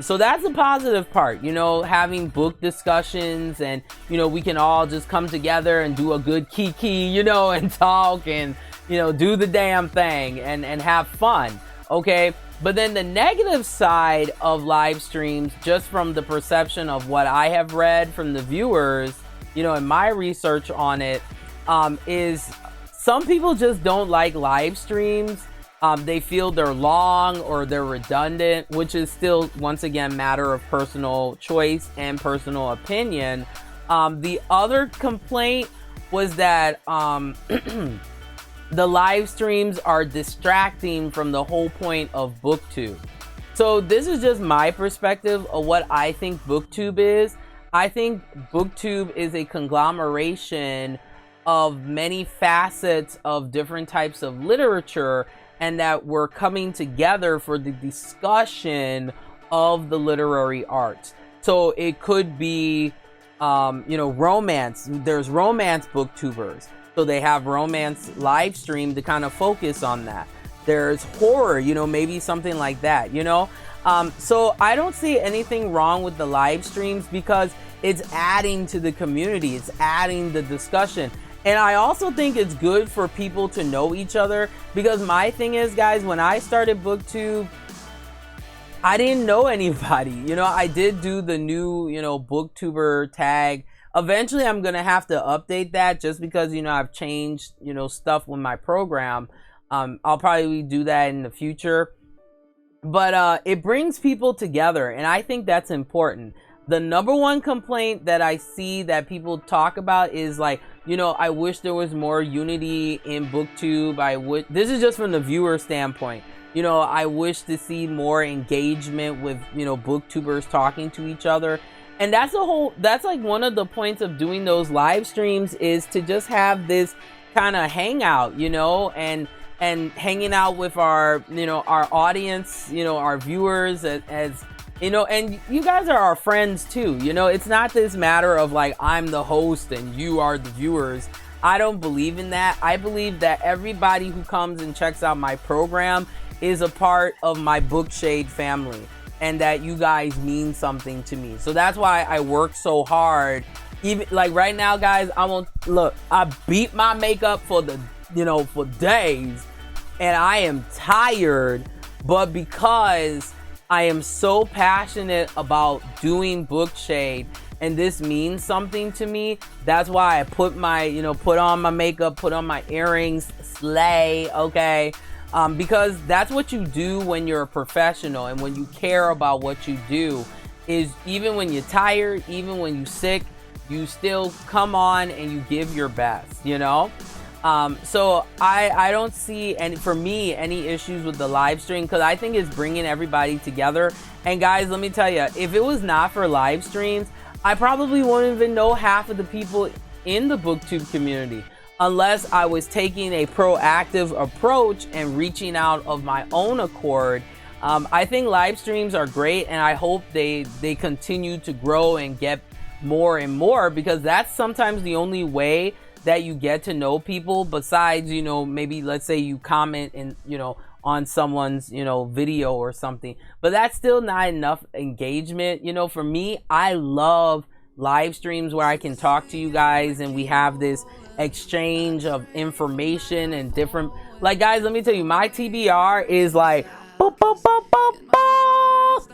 So that's the positive part, you know, having book discussions, and, you know, we can all just come together and do a good kiki, you know, and talk and, you know, do the damn thing and have fun. Okay. But then the negative side of live streams, just from the perception of what I have read from the viewers, you know, in my research on it, is some people just don't like live streams. They feel they're long or they're redundant, which is still, once again, matter of personal choice and personal opinion. The other complaint was that the live streams are distracting from the whole point of BookTube. So this is just my perspective of what I think BookTube is. I think BookTube is a conglomeration of many facets of different types of literature, and that we're coming together for the discussion of the literary arts. So it could be, you know, romance. There's romance booktubers, so they have romance live stream to kind of focus on that. There's horror, you know, maybe something like that, you know. So I don't see anything wrong with the live streams, because it's adding to the community. It's adding the discussion. And I also think it's good for people to know each other, because my thing is, guys, when I started BookTube, I didn't know anybody. You know, I did do the new, you know, booktuber tag. Eventually, I'm going to have to update that, just because, you know, I've changed, you know, stuff with my program. I'll probably do that in the future. But it brings people together, and I think that's important. The number one complaint that I see that people talk about is like, you know, I wish there was more unity in BookTube. This is just from the viewer standpoint. You know, I wish to see more engagement with, you know, booktubers talking to each other. And that's like one of the points of doing those live streams, is to just have this kind of hangout, you know, and hanging out with our, you know, our audience, you know, our viewers, as you know, and you guys are our friends too. You know, it's not this matter of like, I'm the host and you are the viewers. I don't believe in that. I believe that everybody who comes and checks out my program is a part of my Bookshade family, and that you guys mean something to me. So that's why I work so hard. Even like right now, guys, I beat my makeup for days, and I am tired, but because I am so passionate about doing Bookshade, and this means something to me, that's why I put on my makeup, put on my earrings, slay, okay? Because that's what you do when you're a professional, and when you care about what you do, is even when you're tired, even when you're sick, you still come on and you give your best, you know? So I don't see any issues with the live stream, because I think it's bringing everybody together. And guys, let me tell you, if it was not for live streams, I probably wouldn't even know half of the people in the BookTube community, unless I was taking a proactive approach and reaching out of my own accord. I think live streams are great, and I hope they continue to grow and get more and more, because that's sometimes the only way that you get to know people, besides, you know, maybe let's say you comment in, you know, on someone's, you know, video or something, but that's still not enough engagement. You know, for me, I love live streams where I can talk to you guys and we have this exchange of information and different, like, guys, let me tell you, my TBR is like boop, boop, boop, boop, boop,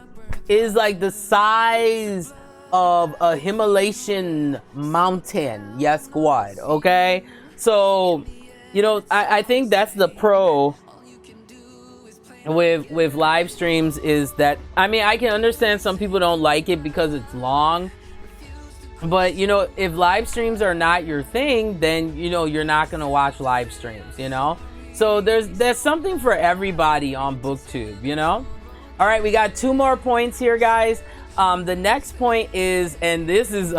is like the size of a Himalayan mountain. Yes, squad. Okay, so you know, I think that's the pro with live streams, is that, I mean, I can understand some people don't like it because it's long, but you know, if live streams are not your thing, then you know, you're not gonna watch live streams, you know. So there's something for everybody on BookTube, you know. All right, we got 2 more points here, guys. The next point is, and this is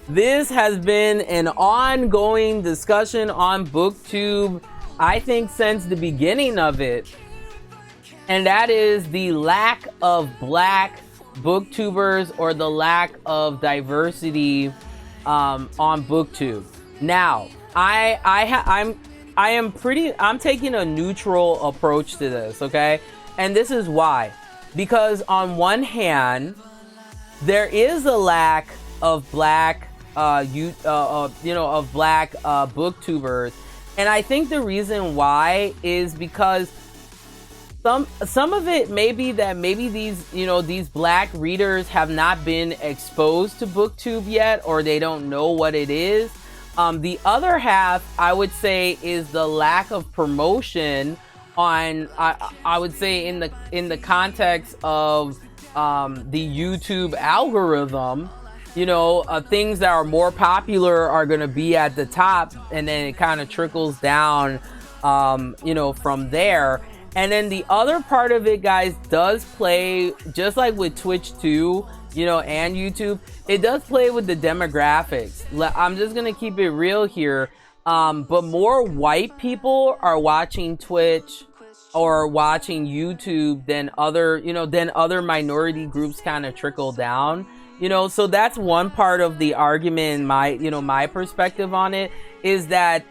this has been an ongoing discussion on BookTube, I think, since the beginning of it. And that is the lack of black booktubers, or the lack of diversity on BookTube. Now, I'm taking a neutral approach to this, okay? And this is why. Because on one hand, there is a lack of black of black booktubers, and I think the reason why is because some of it may be that maybe these black readers have not been exposed to BookTube yet, or they don't know what it is. The other half, I would say, is the lack of promotion on, I would say, in the context of the YouTube algorithm. You know, things that are more popular are going to be at the top, and then it kind of trickles down, you know, from there. And then the other part of it, guys, does play, just like with Twitch too, you know, and YouTube, it does play with the demographics. I'm just going to keep it real here. But more white people are watching Twitch or watching YouTube than other minority groups kind of trickle down. You know, so that's one part of the argument. My perspective on it is that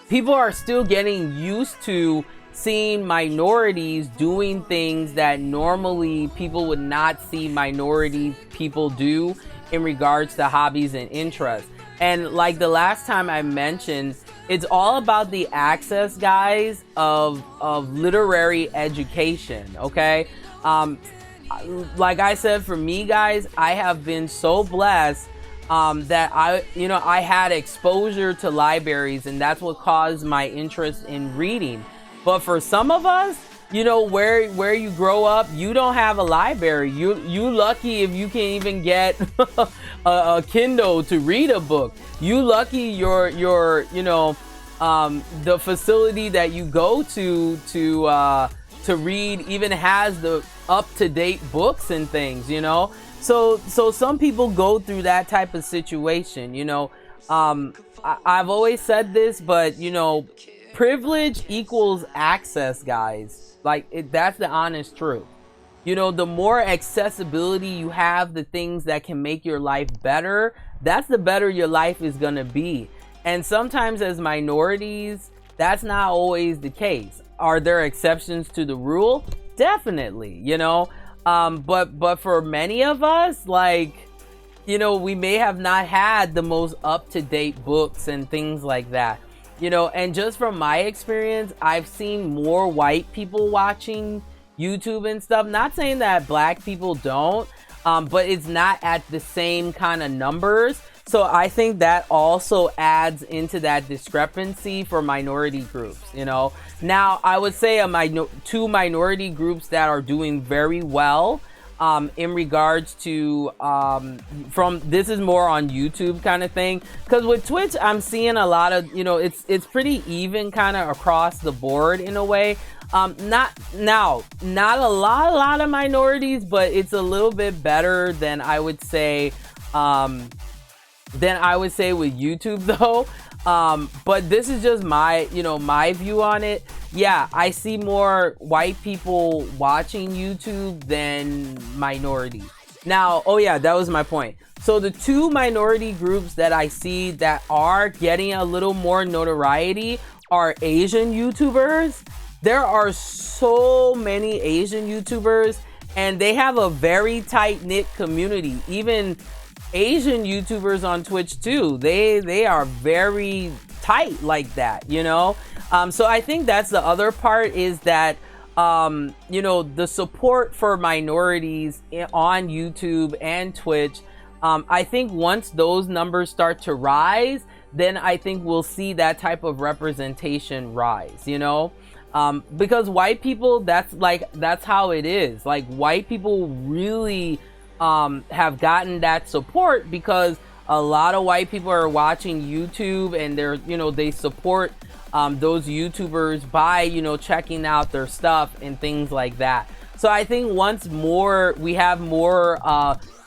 people are still getting used to seeing minorities doing things that normally people would not see minority people do in regards to hobbies and interests. And like the last time I mentioned, it's all about the access, guys, of literary education. Okay. Like I said, for me, guys, I have been so blessed that I had exposure to libraries, and that's what caused my interest in reading. But for some of us, you know, where you grow up, you don't have a library. You lucky if you can even get a Kindle to read a book. You lucky your the facility that you go to read even has the up-to-date books and things, you know. So some people go through that type of situation, you know. I've always said this, but you know, privilege equals access, guys. Like, that's the honest truth. You know, the more accessibility you have, the things that can make your life better, that's the better your life is gonna be. And sometimes as minorities, that's not always the case. Are there exceptions to the rule? Definitely, you know. But for many of us, like, you know, we may have not had the most up-to-date books and things like that. You know, and just from my experience, I've seen more white people watching YouTube and stuff. Not saying that black people don't, but it's not at the same kind of numbers. So I think that also adds into that discrepancy for minority groups, you know. Now, I would say two minority groups that are doing very well in regards to this is more on YouTube kind of thing, because with Twitch I'm seeing a lot of, you know, it's pretty even kind of across the board in a way. Not a lot of minorities, but it's a little bit better than I would say with YouTube though. But this is just my view on it. Yeah, I see more white people watching YouTube than minorities. Now, oh yeah, that was my point. So the two minority groups that I see that are getting a little more notoriety are Asian YouTubers. There are so many Asian YouTubers, and they have a very tight-knit community. Even Asian YouTubers on Twitch too. They are very tight like that, you know. So I think that's the other part, is that you know, the support for minorities on YouTube and Twitch. I think once those numbers start to rise, then I think we'll see that type of representation rise, you know. Because white people, that's how it is. Like, white people really have gotten that support because a lot of white people are watching YouTube, and they're, you know, they support those YouTubers by, you know, checking out their stuff and things like that. So I think once we have more,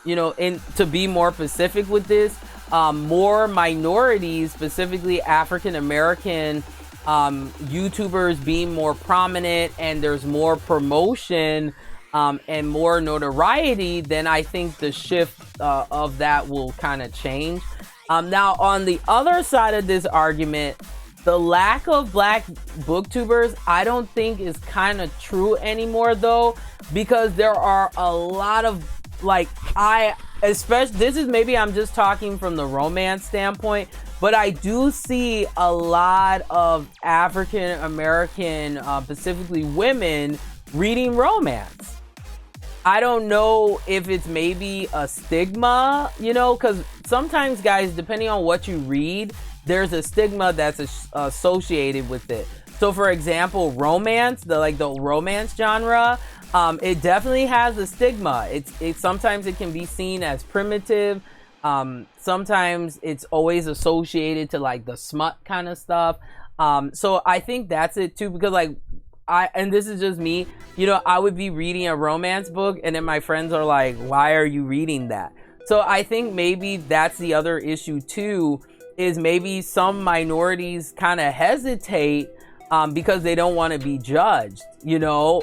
you know, to be more specific with this, more minorities, specifically African American YouTubers being more prominent, and there's more promotion and more notoriety, then I think the shift of that will kind of change. Now, on the other side of this argument, the lack of black booktubers, I don't think is kind of true anymore, though, because there are a lot of, like, especially, this is, maybe I'm just talking from the romance standpoint, but I do see a lot of African American, specifically women, reading romance. I don't know if it's maybe a stigma, you know, because sometimes, guys, depending on what you read, there's a stigma that's associated with it. So, for example, romance, the romance genre, it definitely has a stigma. It's sometimes it can be seen as primitive. Sometimes it's always associated to, like, the smut kind of stuff. So I think that's it too, because, like, and this is just me, you know, I would be reading a romance book, and then my friends are like, why are you reading that? So I think maybe that's the other issue too, is maybe some minorities kind of hesitate because they don't want to be judged, you know,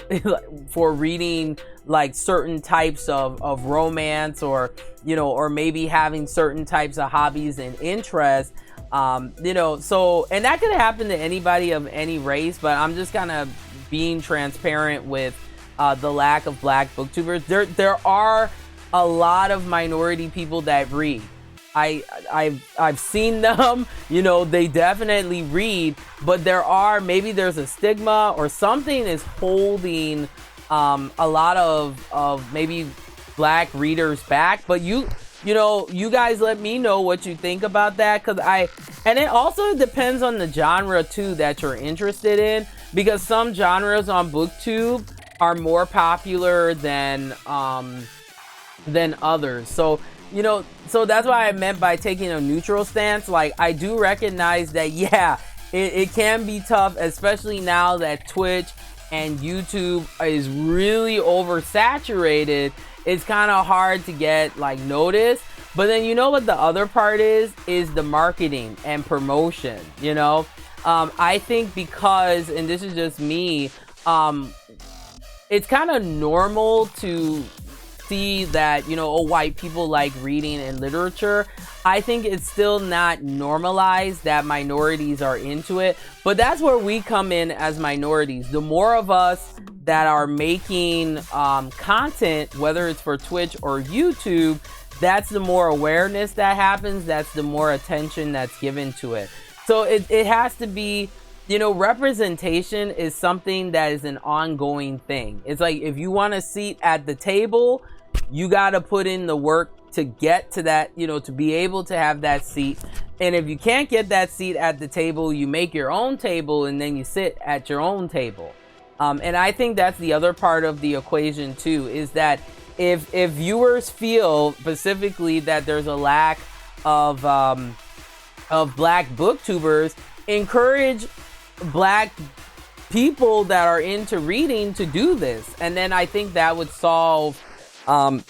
for reading, like, certain types of romance, or, you know, or maybe having certain types of hobbies and interests, you know. So, and that could happen to anybody of any race, but I'm just kind of being transparent with the lack of black booktubers. There are a lot of minority people that read. I've seen them, you know, they definitely read, but maybe there's a stigma, or something is holding a lot of maybe black readers back. But you know, you guys let me know what you think about that, and it also depends on the genre too that you're interested in, because some genres on BookTube are more popular than others. So, you know, so that's why I meant by taking a neutral stance. Like, I do recognize that, yeah, it can be tough, especially now that Twitch and YouTube is really oversaturated. It's kind of hard to get, like, noticed. But then, you know what the other part is the marketing and promotion, you know? I think because, and this is just me, it's kind of normal to see that, you know, white people like reading and literature. I think it's still not normalized that minorities are into it, but that's where we come in as minorities. The more of us that are making content, whether it's for Twitch or YouTube, that's the more awareness that happens, that's the more attention that's given to it. So it has to be, you know, representation is something that is an ongoing thing. It's like, if you want a seat at the table, you got to put in the work to get to that, you know, to be able to have that seat. And if you can't get that seat at the table, you make your own table, and then you sit at your own table. And I think that's the other part of the equation too, is that if viewers feel specifically that there's a lack of black booktubers, encourage black people that are into reading to do this, and then I think that would solve some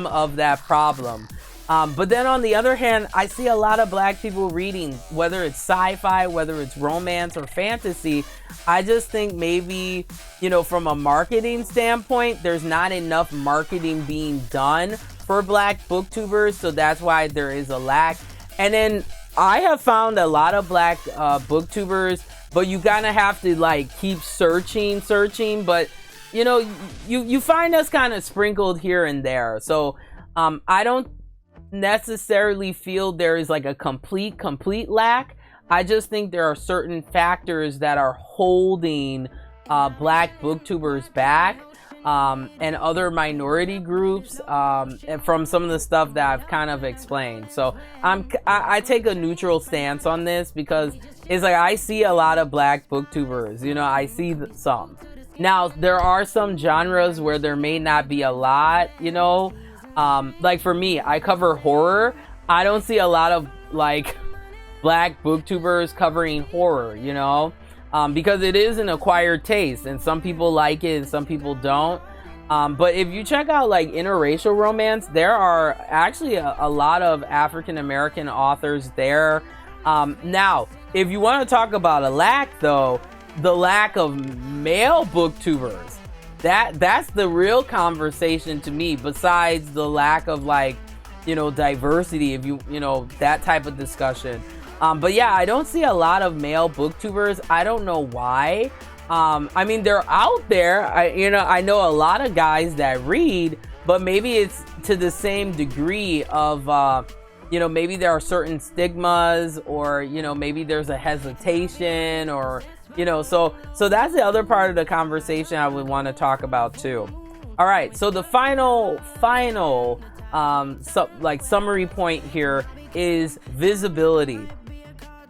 of that problem. But then on the other hand, I see a lot of black people reading, whether it's sci-fi, whether it's romance or fantasy. I just think maybe, you know, from a marketing standpoint, there's not enough marketing being done for black booktubers, so that's why there is a lack. And then I have found a lot of black booktubers, but you kind of have to, like, keep searching, but, you know, you find us kind of sprinkled here and there. So I don't necessarily feel there is like a complete lack. I just think there are certain factors that are holding Black booktubers back, and other minority groups, and from some of the stuff that I've kind of explained. So I take a neutral stance on this, because it's like I see a lot of Black booktubers, you know, I see some. Now, there are some genres where there may not be a lot, you know, like for me, I cover horror. I don't see a lot of like Black booktubers covering horror, you know, because it is an acquired taste, and some people like it and some people don't. But if you check out like interracial romance, there are actually a lot of African American authors there. Now, if you want to talk about a lack, though, the lack of male booktubers, that's the real conversation to me, besides the lack of like, you know, diversity, if you know, that type of discussion. But yeah, I don't see a lot of male booktubers. I don't know why. I mean, they're out there. I know a lot of guys that read, but maybe it's to the same degree of, you know, maybe there are certain stigmas, or, you know, maybe there's a hesitation, or, you know, so that's the other part of the conversation I would want to talk about too. All right, so the final summary point here is visibility.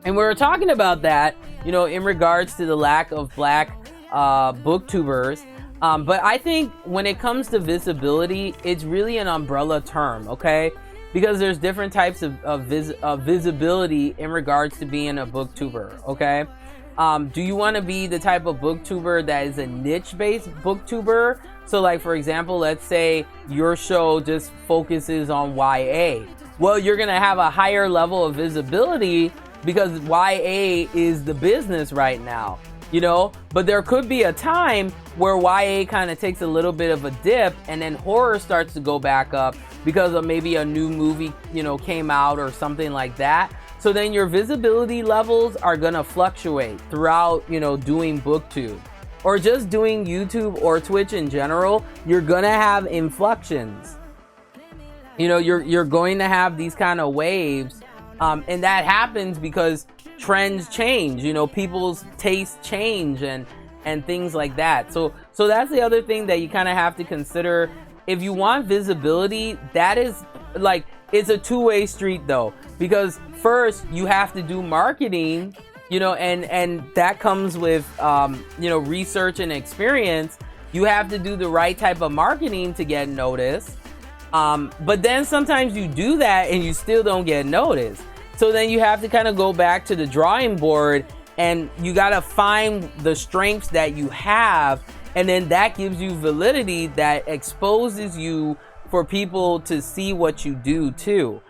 And we were talking about that, you know, in regards to the lack of Black booktubers. But I think when it comes to visibility, it's really an umbrella term, okay? Because there's different types of visibility in regards to being a booktuber, okay? Do you want to be the type of booktuber that is a niche-based booktuber? So like, for example, let's say your show just focuses on YA. Well, you're going to have a higher level of visibility because YA is the business right now, you know? But there could be a time where YA kind of takes a little bit of a dip, and then horror starts to go back up because of maybe a new movie, you know, came out or something like that. So then your visibility levels are gonna fluctuate throughout, you know, doing BookTube or just doing YouTube or Twitch in general. You're gonna have inflections. You know, you're going to have these kind of waves. And that happens because trends change, you know, people's tastes change and things like that. So that's the other thing that you kind of have to consider. If you want visibility, that is like, it's a two-way street though, because first you have to do marketing, you know, and that comes with, you know, research and experience. You have to do the right type of marketing to get noticed. But then sometimes you do that and you still don't get noticed. So then you have to kind of go back to the drawing board, and you got to find the strengths that you have. And then that gives you validity that exposes you for people to see what you do too.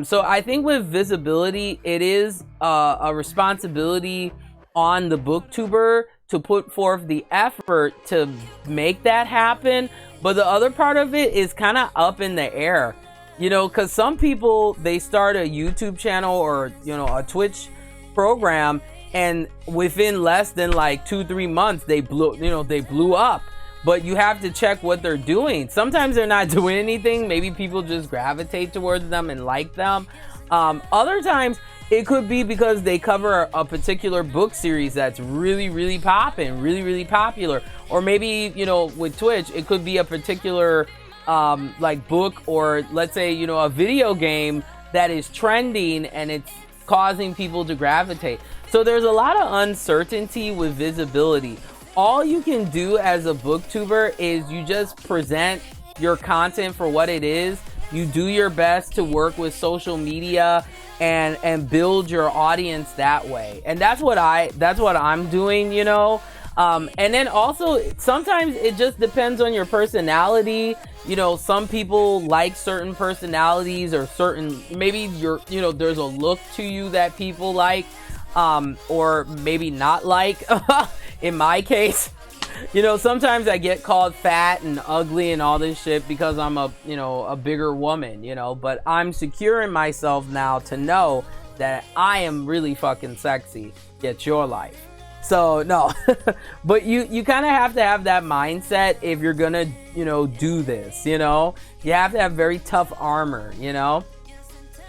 So I think with visibility, it is a responsibility on the booktuber to put forth the effort to make that happen. But the other part of it is kind of up in the air, you know, because some people, they start a YouTube channel or, you know, a Twitch program, and within less than like 2-3 months, they blew up. But you have to check what they're doing. Sometimes they're not doing anything. Maybe people just gravitate towards them and like them. Other times, it could be because they cover a particular book series that's really popping, really popular. Or maybe, you know, with Twitch, it could be a particular like book, or let's say, you know, a video game that is trending and it's causing people to gravitate. So there's a lot of uncertainty with visibility. All you can do as a booktuber is you just present your content for what it is. You do your best to work with social media and build your audience that way. And that's what I'm doing, you know. And then also sometimes it just depends on your personality. You know, some people like certain personalities, or certain, maybe you know, there's a look to you that people like, or maybe not like. In my case, you know, sometimes I get called fat and ugly and all this shit because I'm a bigger woman, you know, but I'm secure in myself now to know that I am really fucking sexy. Get your life. So no, but you kind of have to have that mindset if you're gonna, do this. You have to have very tough armor.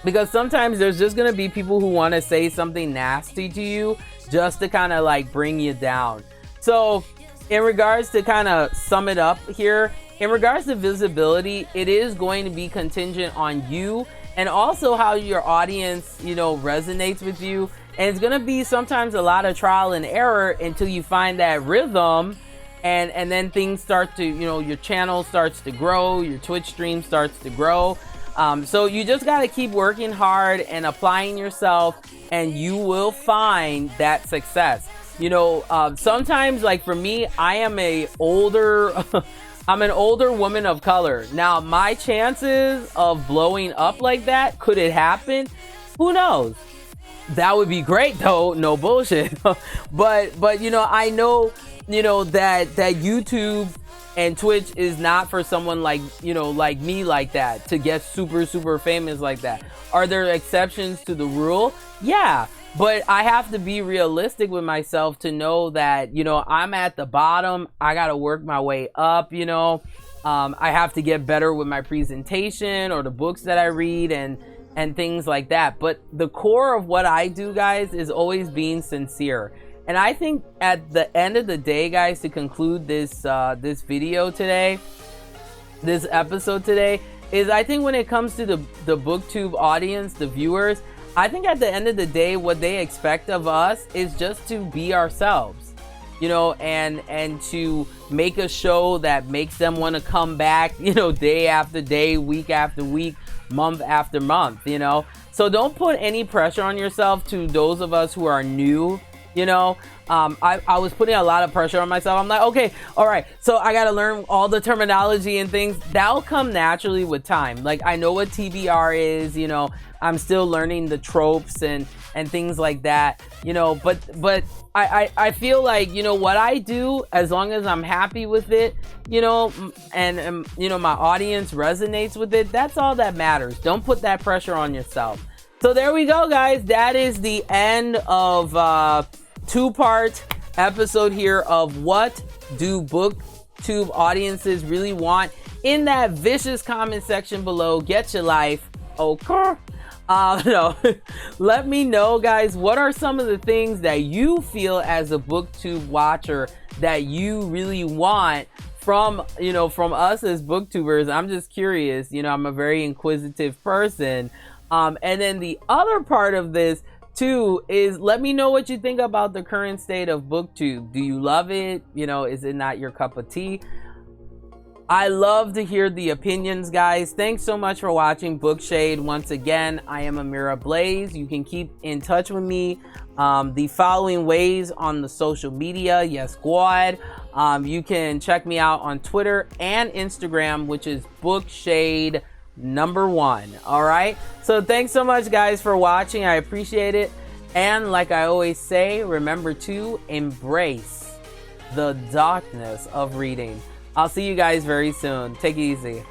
Because sometimes there's just gonna be people who want to say something nasty to you just to kind of like bring you down. So in regards to kind of sum it up here, in regards to visibility, it is going to be contingent on you and also how your audience, resonates with you. And it's going to be sometimes a lot of trial and error until you find that rhythm. And then things start to, your channel starts to grow, your Twitch stream starts to grow. So you just got to keep working hard and applying yourself, and you will find that success. Sometimes, like for me, I am I'm an older woman of color. Now, my chances of blowing up like that, could it happen? Who knows? That would be great though, no bullshit. but I know, that YouTube and Twitch is not for someone like, like me like that to get super, super famous like that. Are there exceptions to the rule? Yeah. But I have to be realistic with myself to know that, I'm at the bottom. I got to work my way up, I have to get better with my presentation or the books that I read and things like that. But the core of what I do, guys, is always being sincere. And I think at the end of the day, guys, to conclude this video today, this episode today, is I think when it comes to the BookTube audience, the viewers, I think at the end of the day, what they expect of us is just to be ourselves, and to make a show that makes them want to come back, day after day, week after week, month after month, So don't put any pressure on yourself. To those of us who are new, I was putting a lot of pressure on myself. I'm like, okay, all right, so I got to learn all the terminology and things. That'll come naturally with time. Like, I know what TBR is, I'm still learning the tropes and things like that, but I feel like, what I do, as long as I'm happy with it, and my audience resonates with it, that's all that matters. Don't put that pressure on yourself. So there we go, guys. That is the end of two-part episode here of what do BookTube audiences really want. In that vicious comment section below, get your life, okay? No. Let me know, guys, what are some of the things that you feel as a BookTube watcher that you really want from us as booktubers. I'm just curious. I'm a very inquisitive person. And then the other part of this too is, let me know what you think about the current state of BookTube. Do you love it? Is it not your cup of tea? I love to hear the opinions, guys. Thanks so much for watching Bookshade. Once again, I am Amira Blaze. You can keep in touch with me the following ways on the social media. Yes, squad. You can check me out on Twitter and Instagram, which is Bookshade #1. All right. So thanks so much, guys, for watching. I appreciate it. And like I always say, remember to embrace the darkness of reading. I'll see you guys very soon. Take it easy.